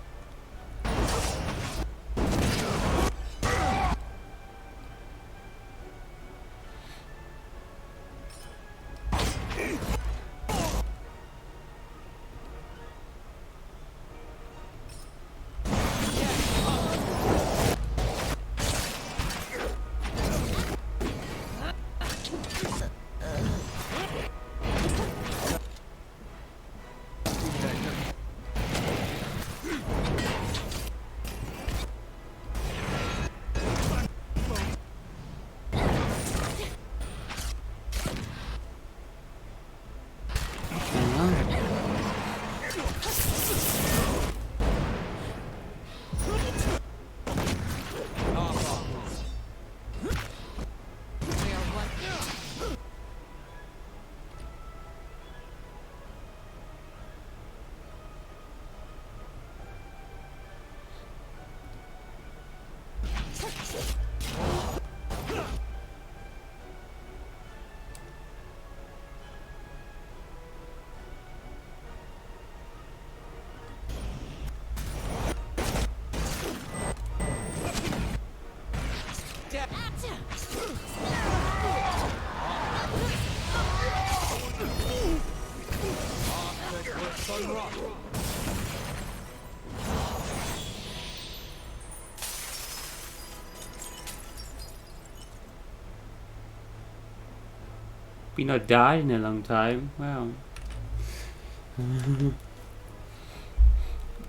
We not died in a long time. Wow.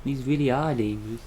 These really are dangerous.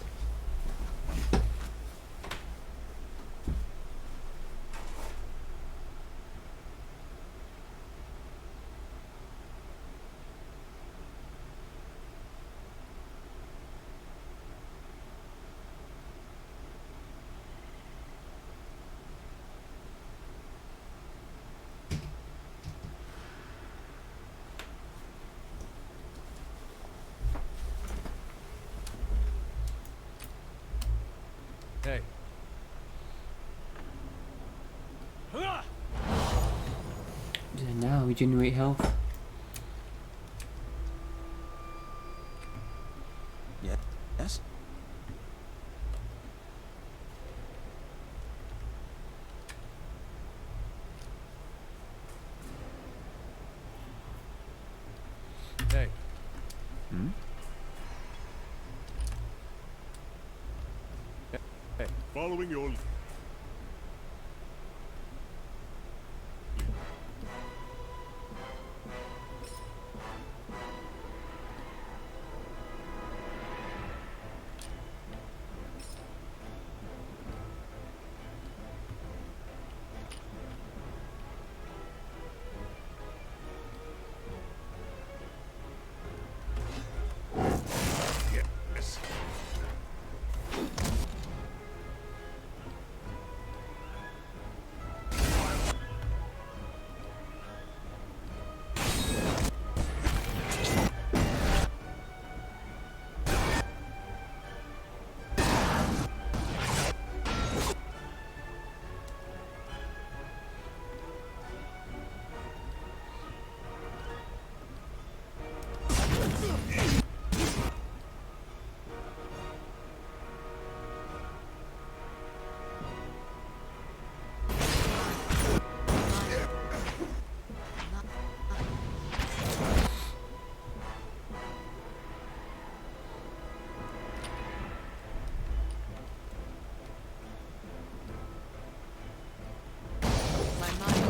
regenerate health. Yes? Hey. Hmm? Hey. Following your lead. Yes. My mind.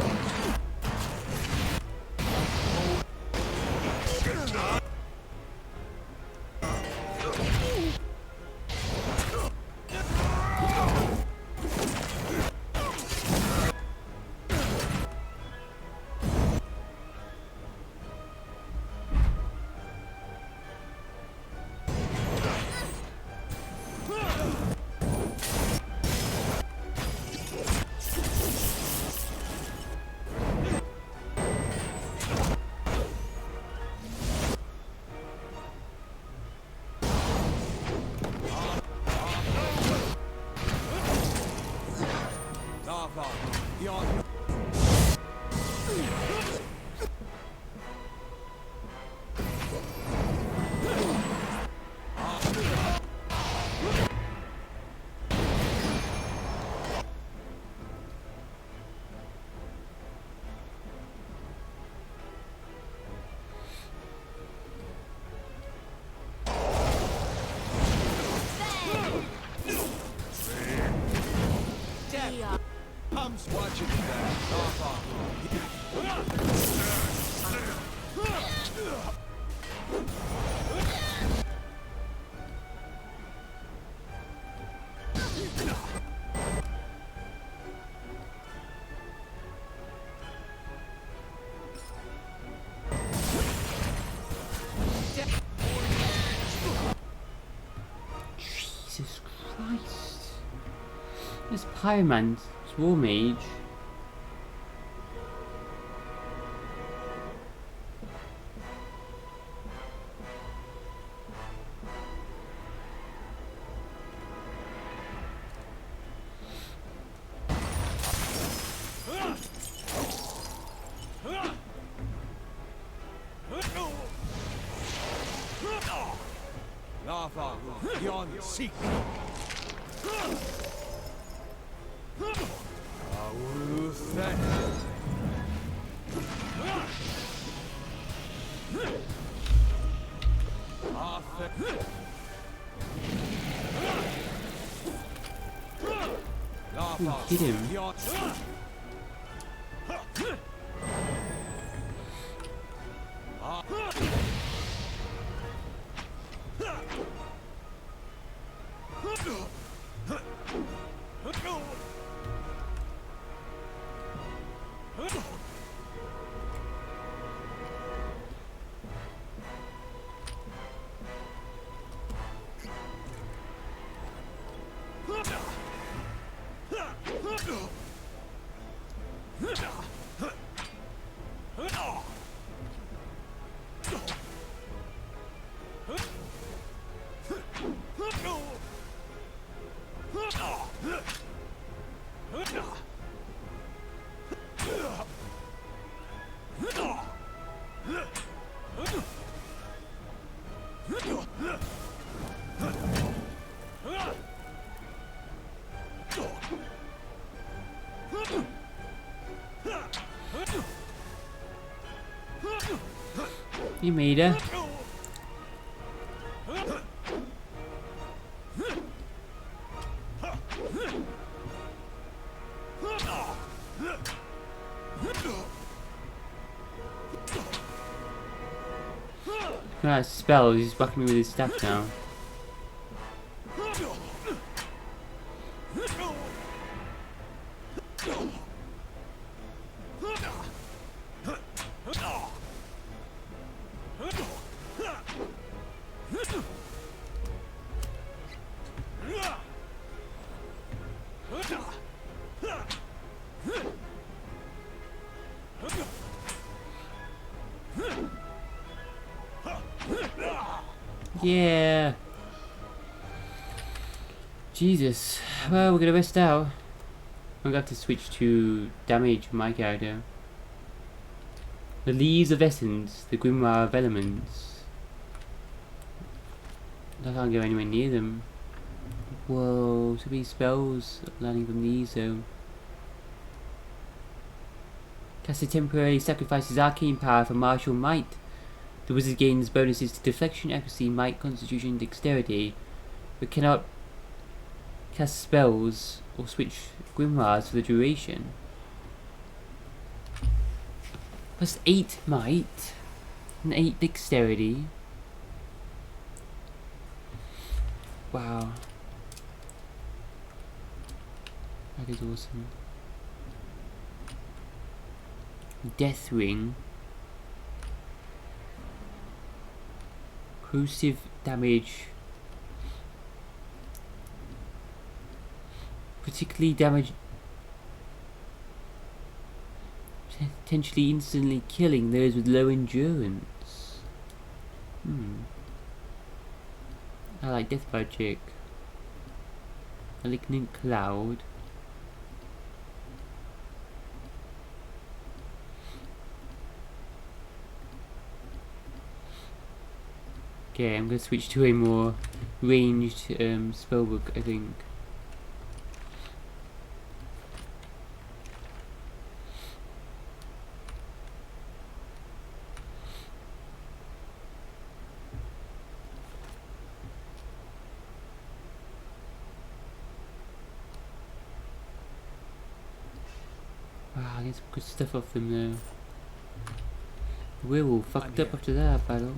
I'm watching you guys. Jesus Christ. This Pyroman's War Mage. Lava, beyond seek. Hit him. You made her. That spell, he's whacking me with his staff now. Yeah. Jesus. Well, we're gonna rest out. I'm gonna have to switch to damage for my character. The Leaves of Essence, the Grimoire of Elements. I can't go anywhere near them. Whoa, so many spells landing from these though. Caster temporarily sacrifices arcane power for martial might. The wizard gains bonuses to deflection, accuracy, might, constitution, and dexterity, but cannot cast spells or switch grimoires for the duration. Plus 8 might and 8 dexterity. Wow. That is awesome. Death Ring. Corrosive damage. Particularly damage. Potentially instantly killing those with low endurance. I like Death Magic. Malignant Cloud. Okay, I'm going to switch to a more ranged spellbook, I think. Wow, I get some good stuff off them though. The werewolf fucked up after that battle.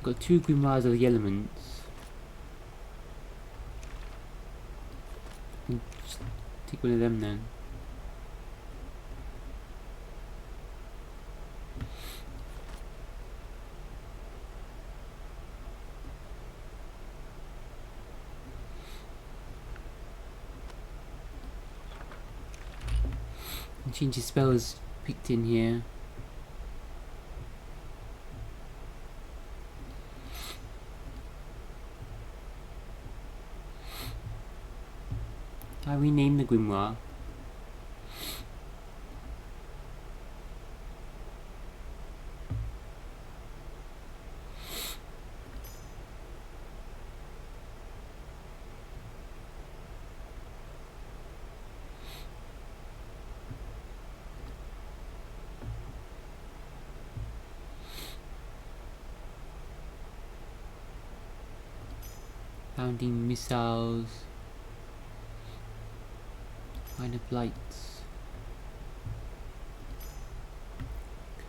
Got 2 grimoires of the elements. Just take one of them then. And change the spells picked in here. I rename the grimoire. Founding missiles. Line of lights.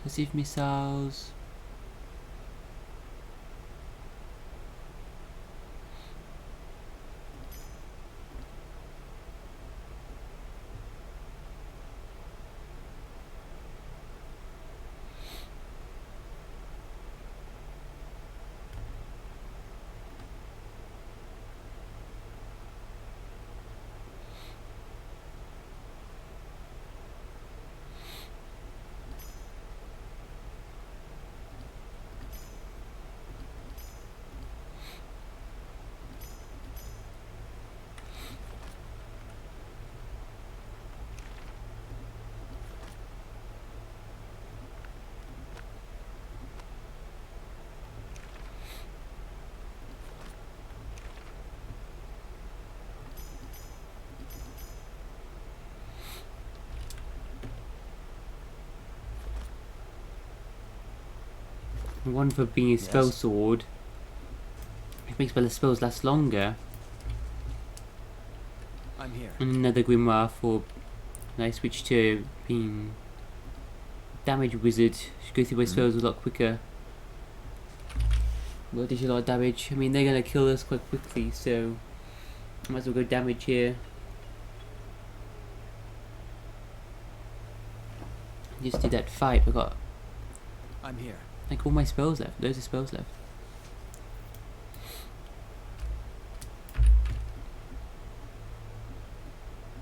Cursive missiles. One for being a spell Yes. sword, which makes the spells last longer, I'm here. and another grimoire for I switch to being damage wizard. Should go through my spells a lot quicker. Well, does a lot of damage. I mean, they're gonna kill us quite quickly, so might as well go damage here. Just did that fight. I got I'm here. like all my spells left. Loads of spells left.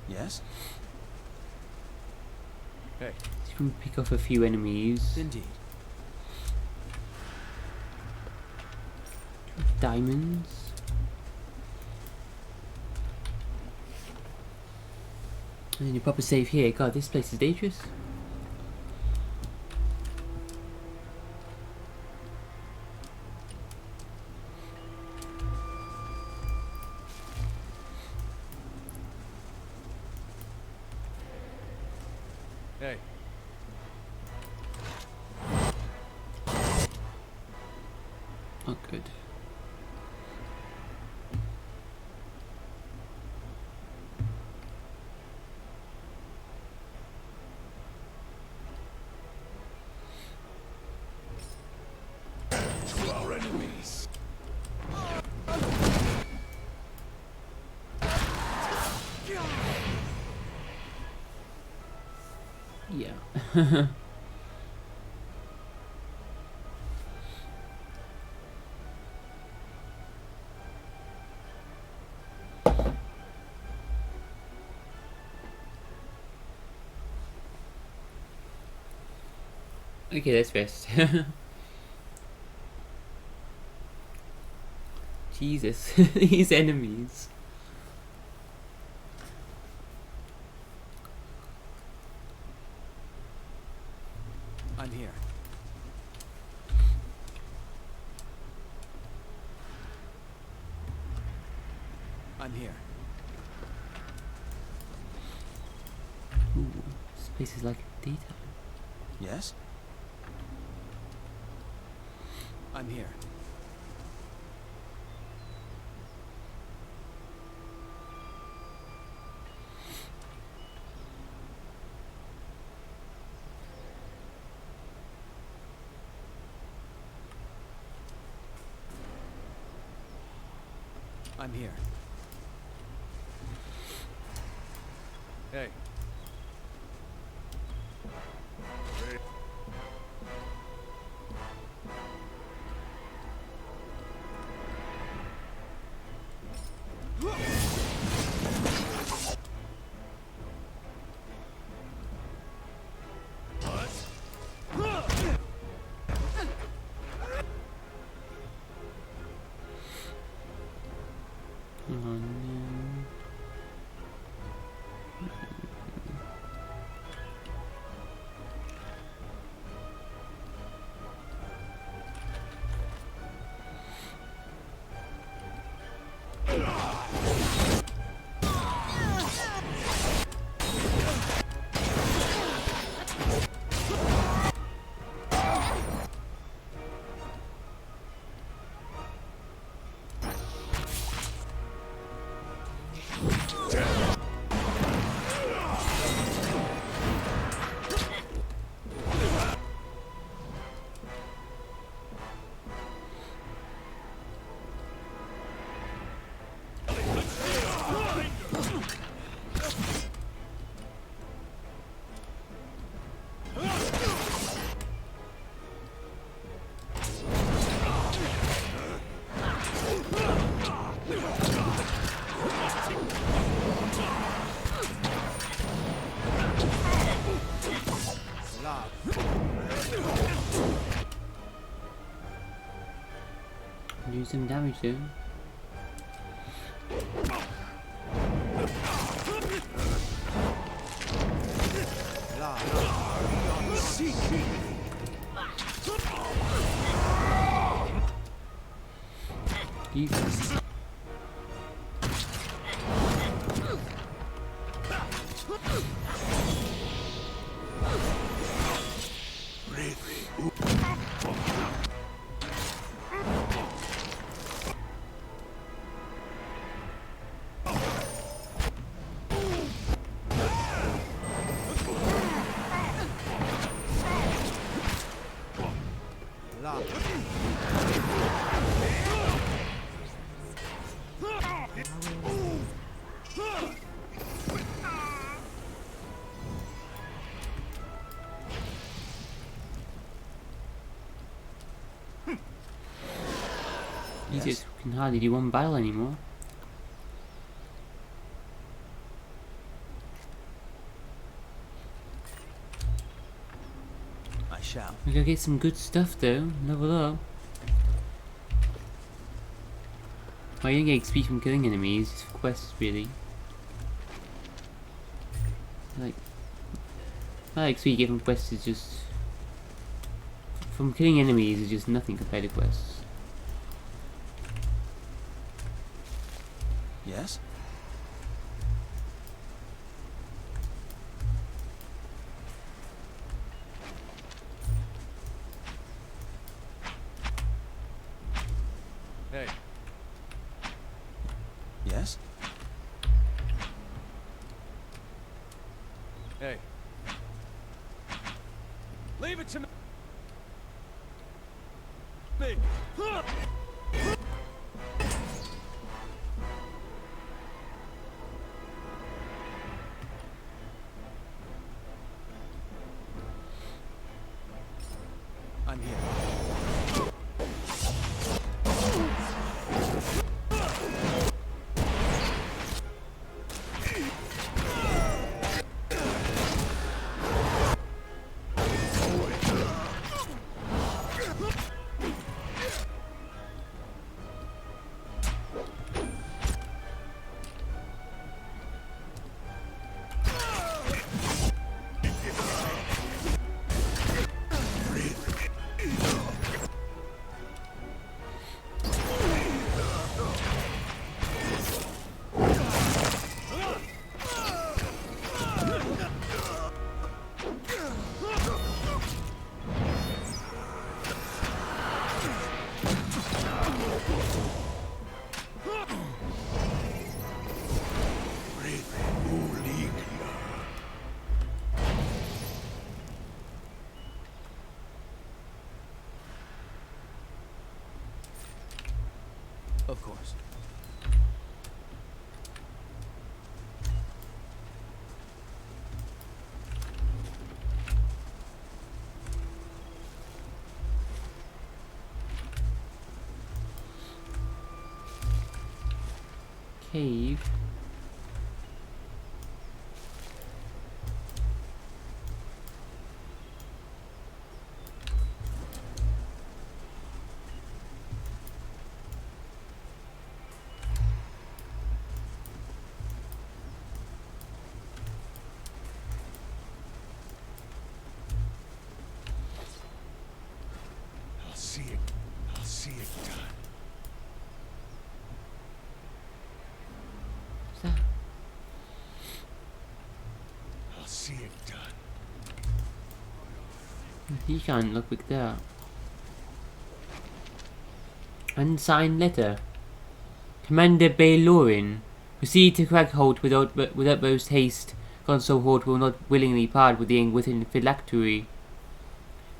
Yes? Hey. Just gonna pick off a few enemies. Indeed. Diamonds. And then your proper save here. God, this place is dangerous. Hey. Oh, good. To our enemies. Yeah. Okay, let's rest. Jesus, these enemies. I'm here. I'm here. Ooh, this place is like daytime. Yes? I'm here. I'm here. Hey. Oh no. Do some damage to him. Jesus. can hardly do one battle anymore. I shall. We gotta get some good stuff though. Level up. Well, you don't get XP from killing enemies, just for quests really. Like, XP you get from quests is just... From killing enemies is just nothing compared to quests. Yes? Hey, Yes? hey. Leave it to me. I'm here. Of course. Cave. I'll see it. I'll see it done. What's that? I'll see it done. You can't look like that. Unsigned letter. Commander Baylorin, proceed to Cragholt with utmost haste. Consul Hort will not willingly part with the Angwithan phylactery.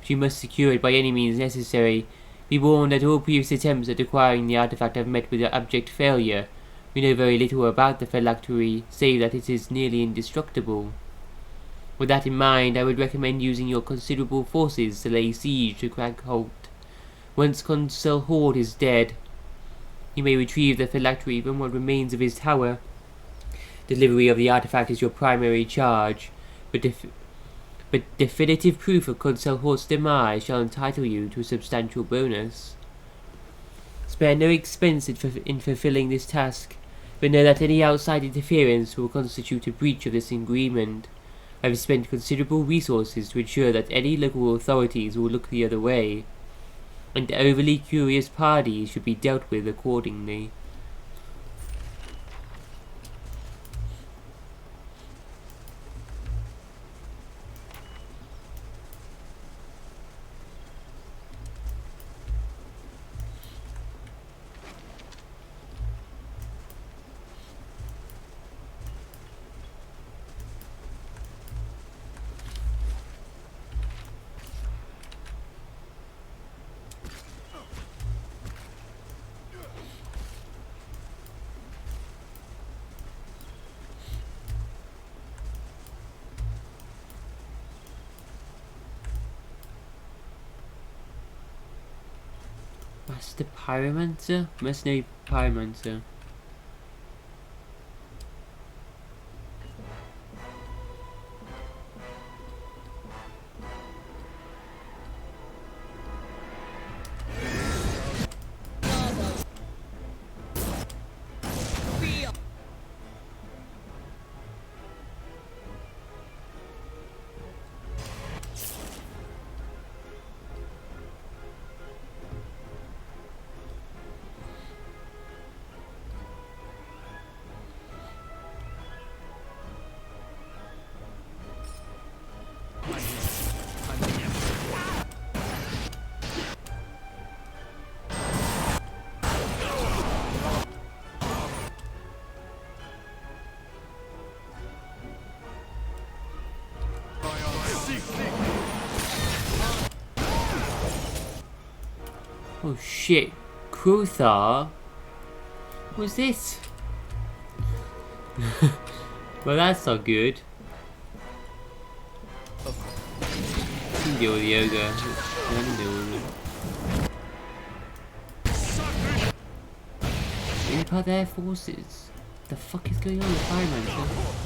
But you must secure it by any means necessary. Be warned that all previous attempts at acquiring the artifact have met with abject failure. We know very little about the phylactery, save that it is nearly indestructible. With that in mind, I would recommend using your considerable forces to lay siege to Cragholt. Once Consul Hort is dead, you may retrieve the phylactery from what remains of his tower. Delivery of the artifact is your primary charge, but definitive proof of Consul Hort's demise shall entitle you to a substantial bonus. Spare no expense in fulfilling this task, but know that any outside interference will constitute a breach of this agreement. I have spent considerable resources to ensure that any local authorities will look the other way, and overly curious parties should be dealt with accordingly. Master Pyromancer? Must know pyromancer. Oh shit, Kruthar? What's this? Well, that's not good. You can deal with the ogre. Let me deal with it. Impart their forces. The fuck is going on with Pyromancer?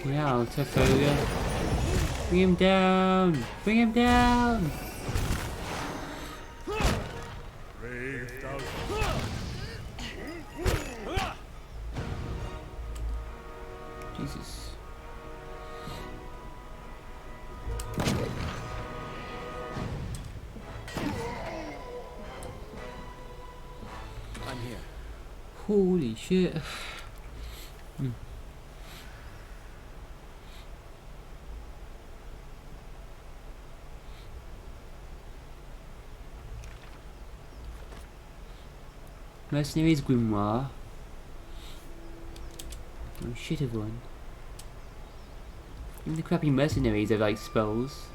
Yeah, tough ogre. Bring him down! Bring him down! Jesus. I'm here. Holy shit. Mercenaries Grimoire. Oh shit of one. Even the crappy mercenaries have like spells.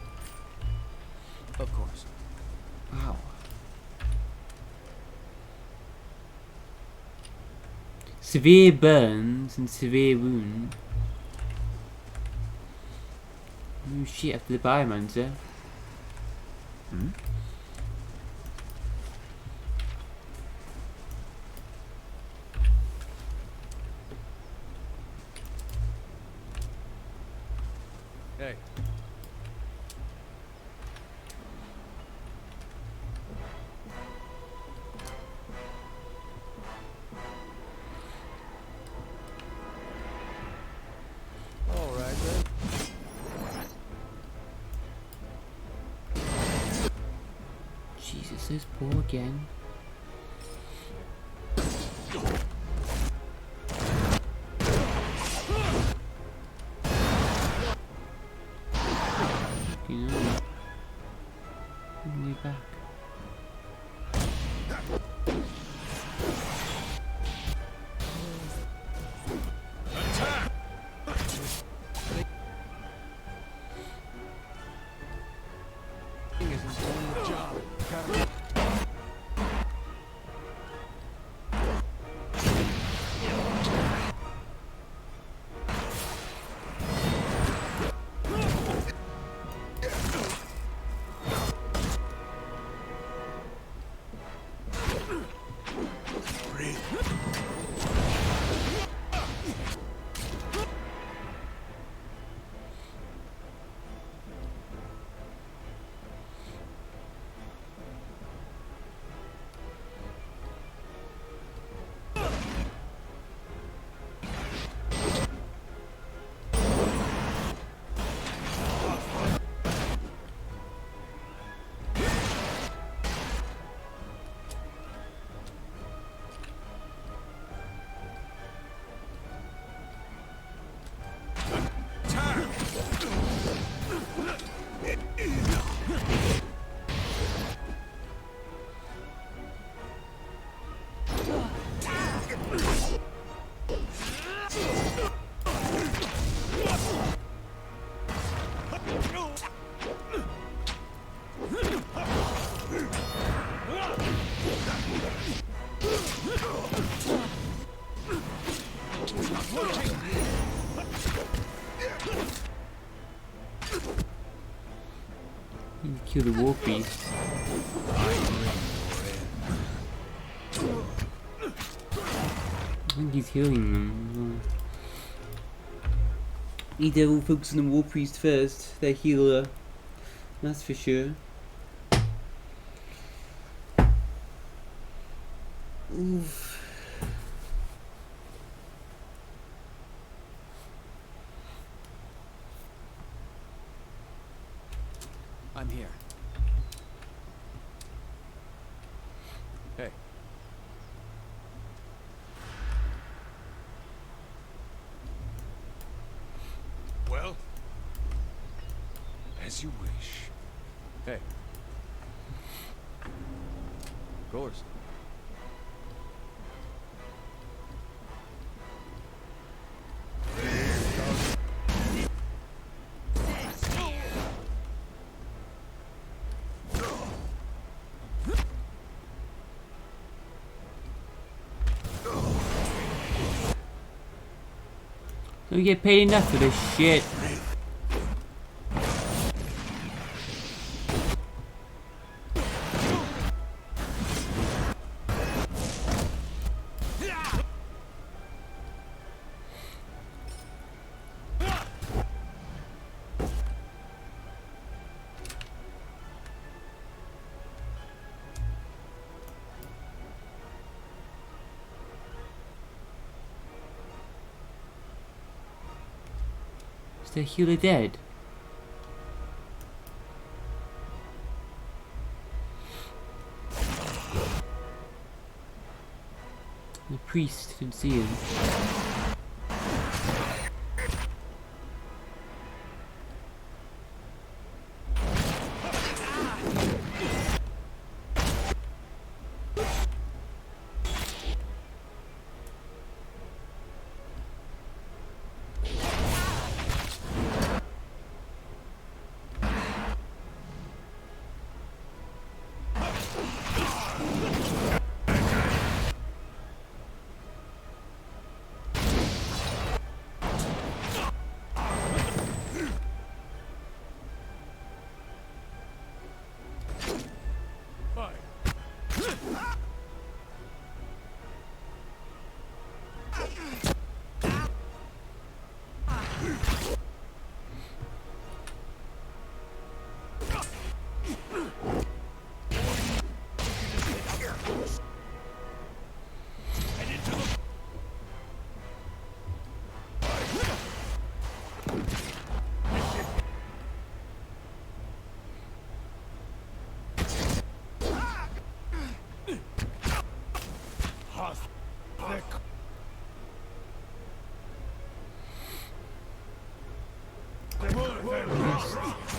Of course. Wow. Severe burns and severe wound. Oh shit after the Biomancer. Hmm? Hey. All right then. Jesus, those poor again. You know, bring me back. Thing isn't doing the job. Gotta- kill the war priest. I think he's healing them. Either we'll focus on the war priest first, their healer. That's for sure. Oof. I'm here. Hey. Well, as you wish. Hey. Of course. Don't we get paid enough for this shit? Is the healer dead? The priest didn't see him.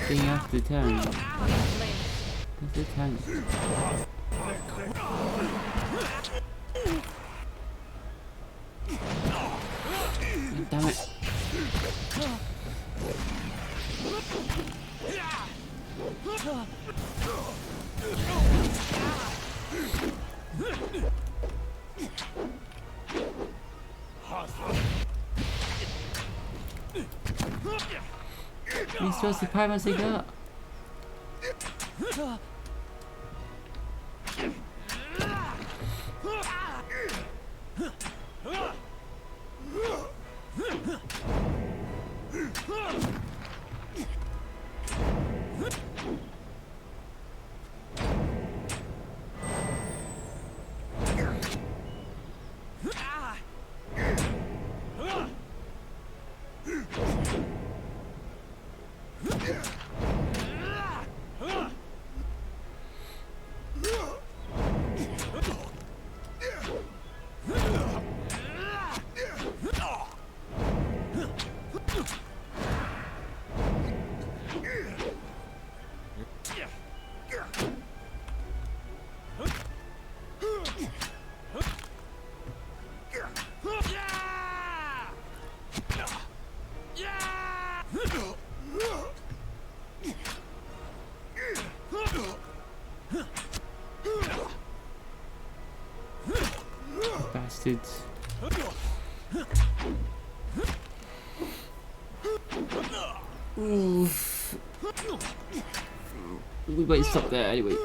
Staying after the town. That's the tank. Damn it. He's supposed to pipe as they go. Bastards. Oof. we might stop there anyway.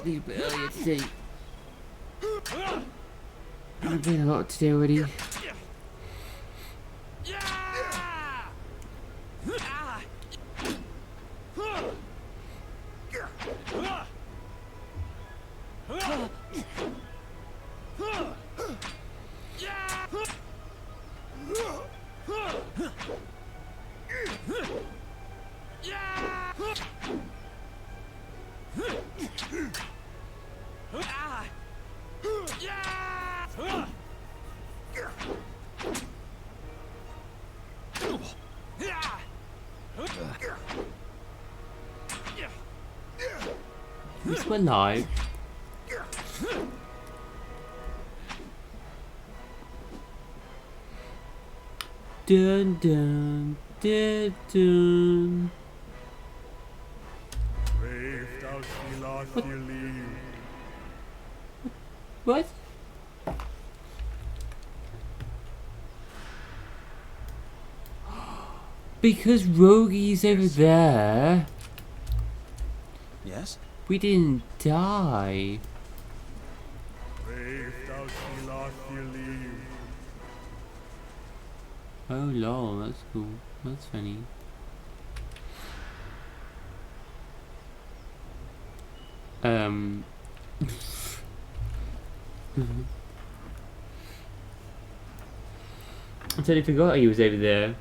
Leave a bit earlier today. I've been a lot today already. This one live. Dun dun dun dun. What? Because Rogi's over there. Yes? We didn't die. Oh lol, that's cool. That's funny. I totally forgot he was over there.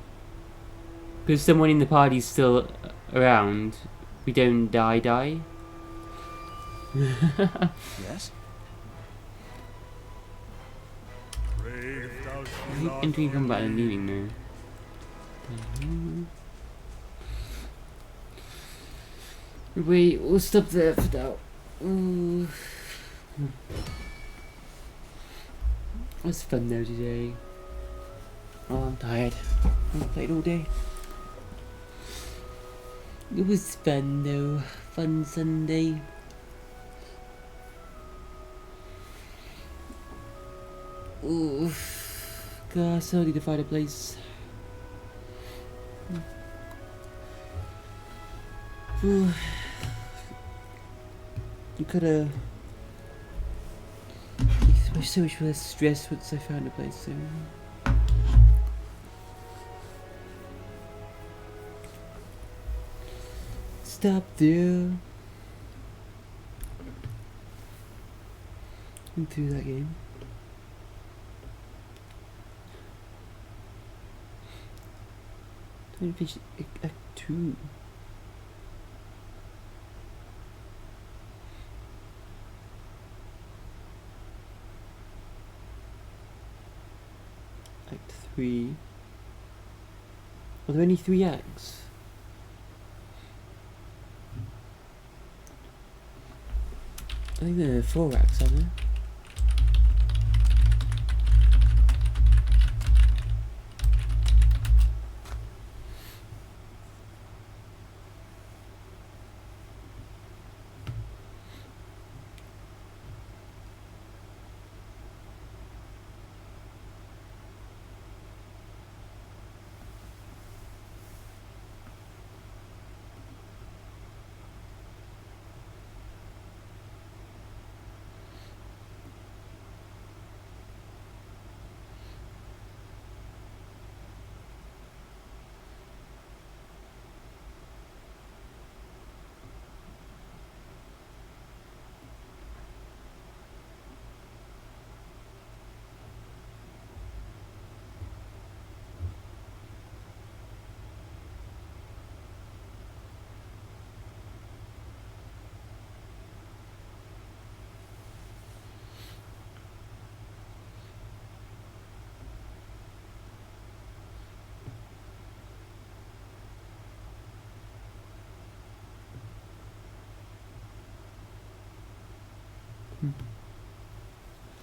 Because someone in the party's still around. We don't die. Yes? I hate entering combat and leaving now. Wait, we'll stop there for now. Ooh. It was fun though today. Oh, I'm tired. I played all day. It was fun though. Fun Sunday. Ooh. God, so need to find a place. Ooh. You coulda. So much less stress once I found a place. So. Stop there. And through that game. Don't finish Act 2. Act 3. Are there only 3 acts? I think there are 4 acts, aren't there?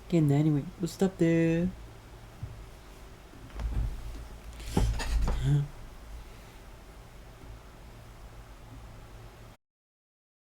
Getting there anyway. We'll stop there.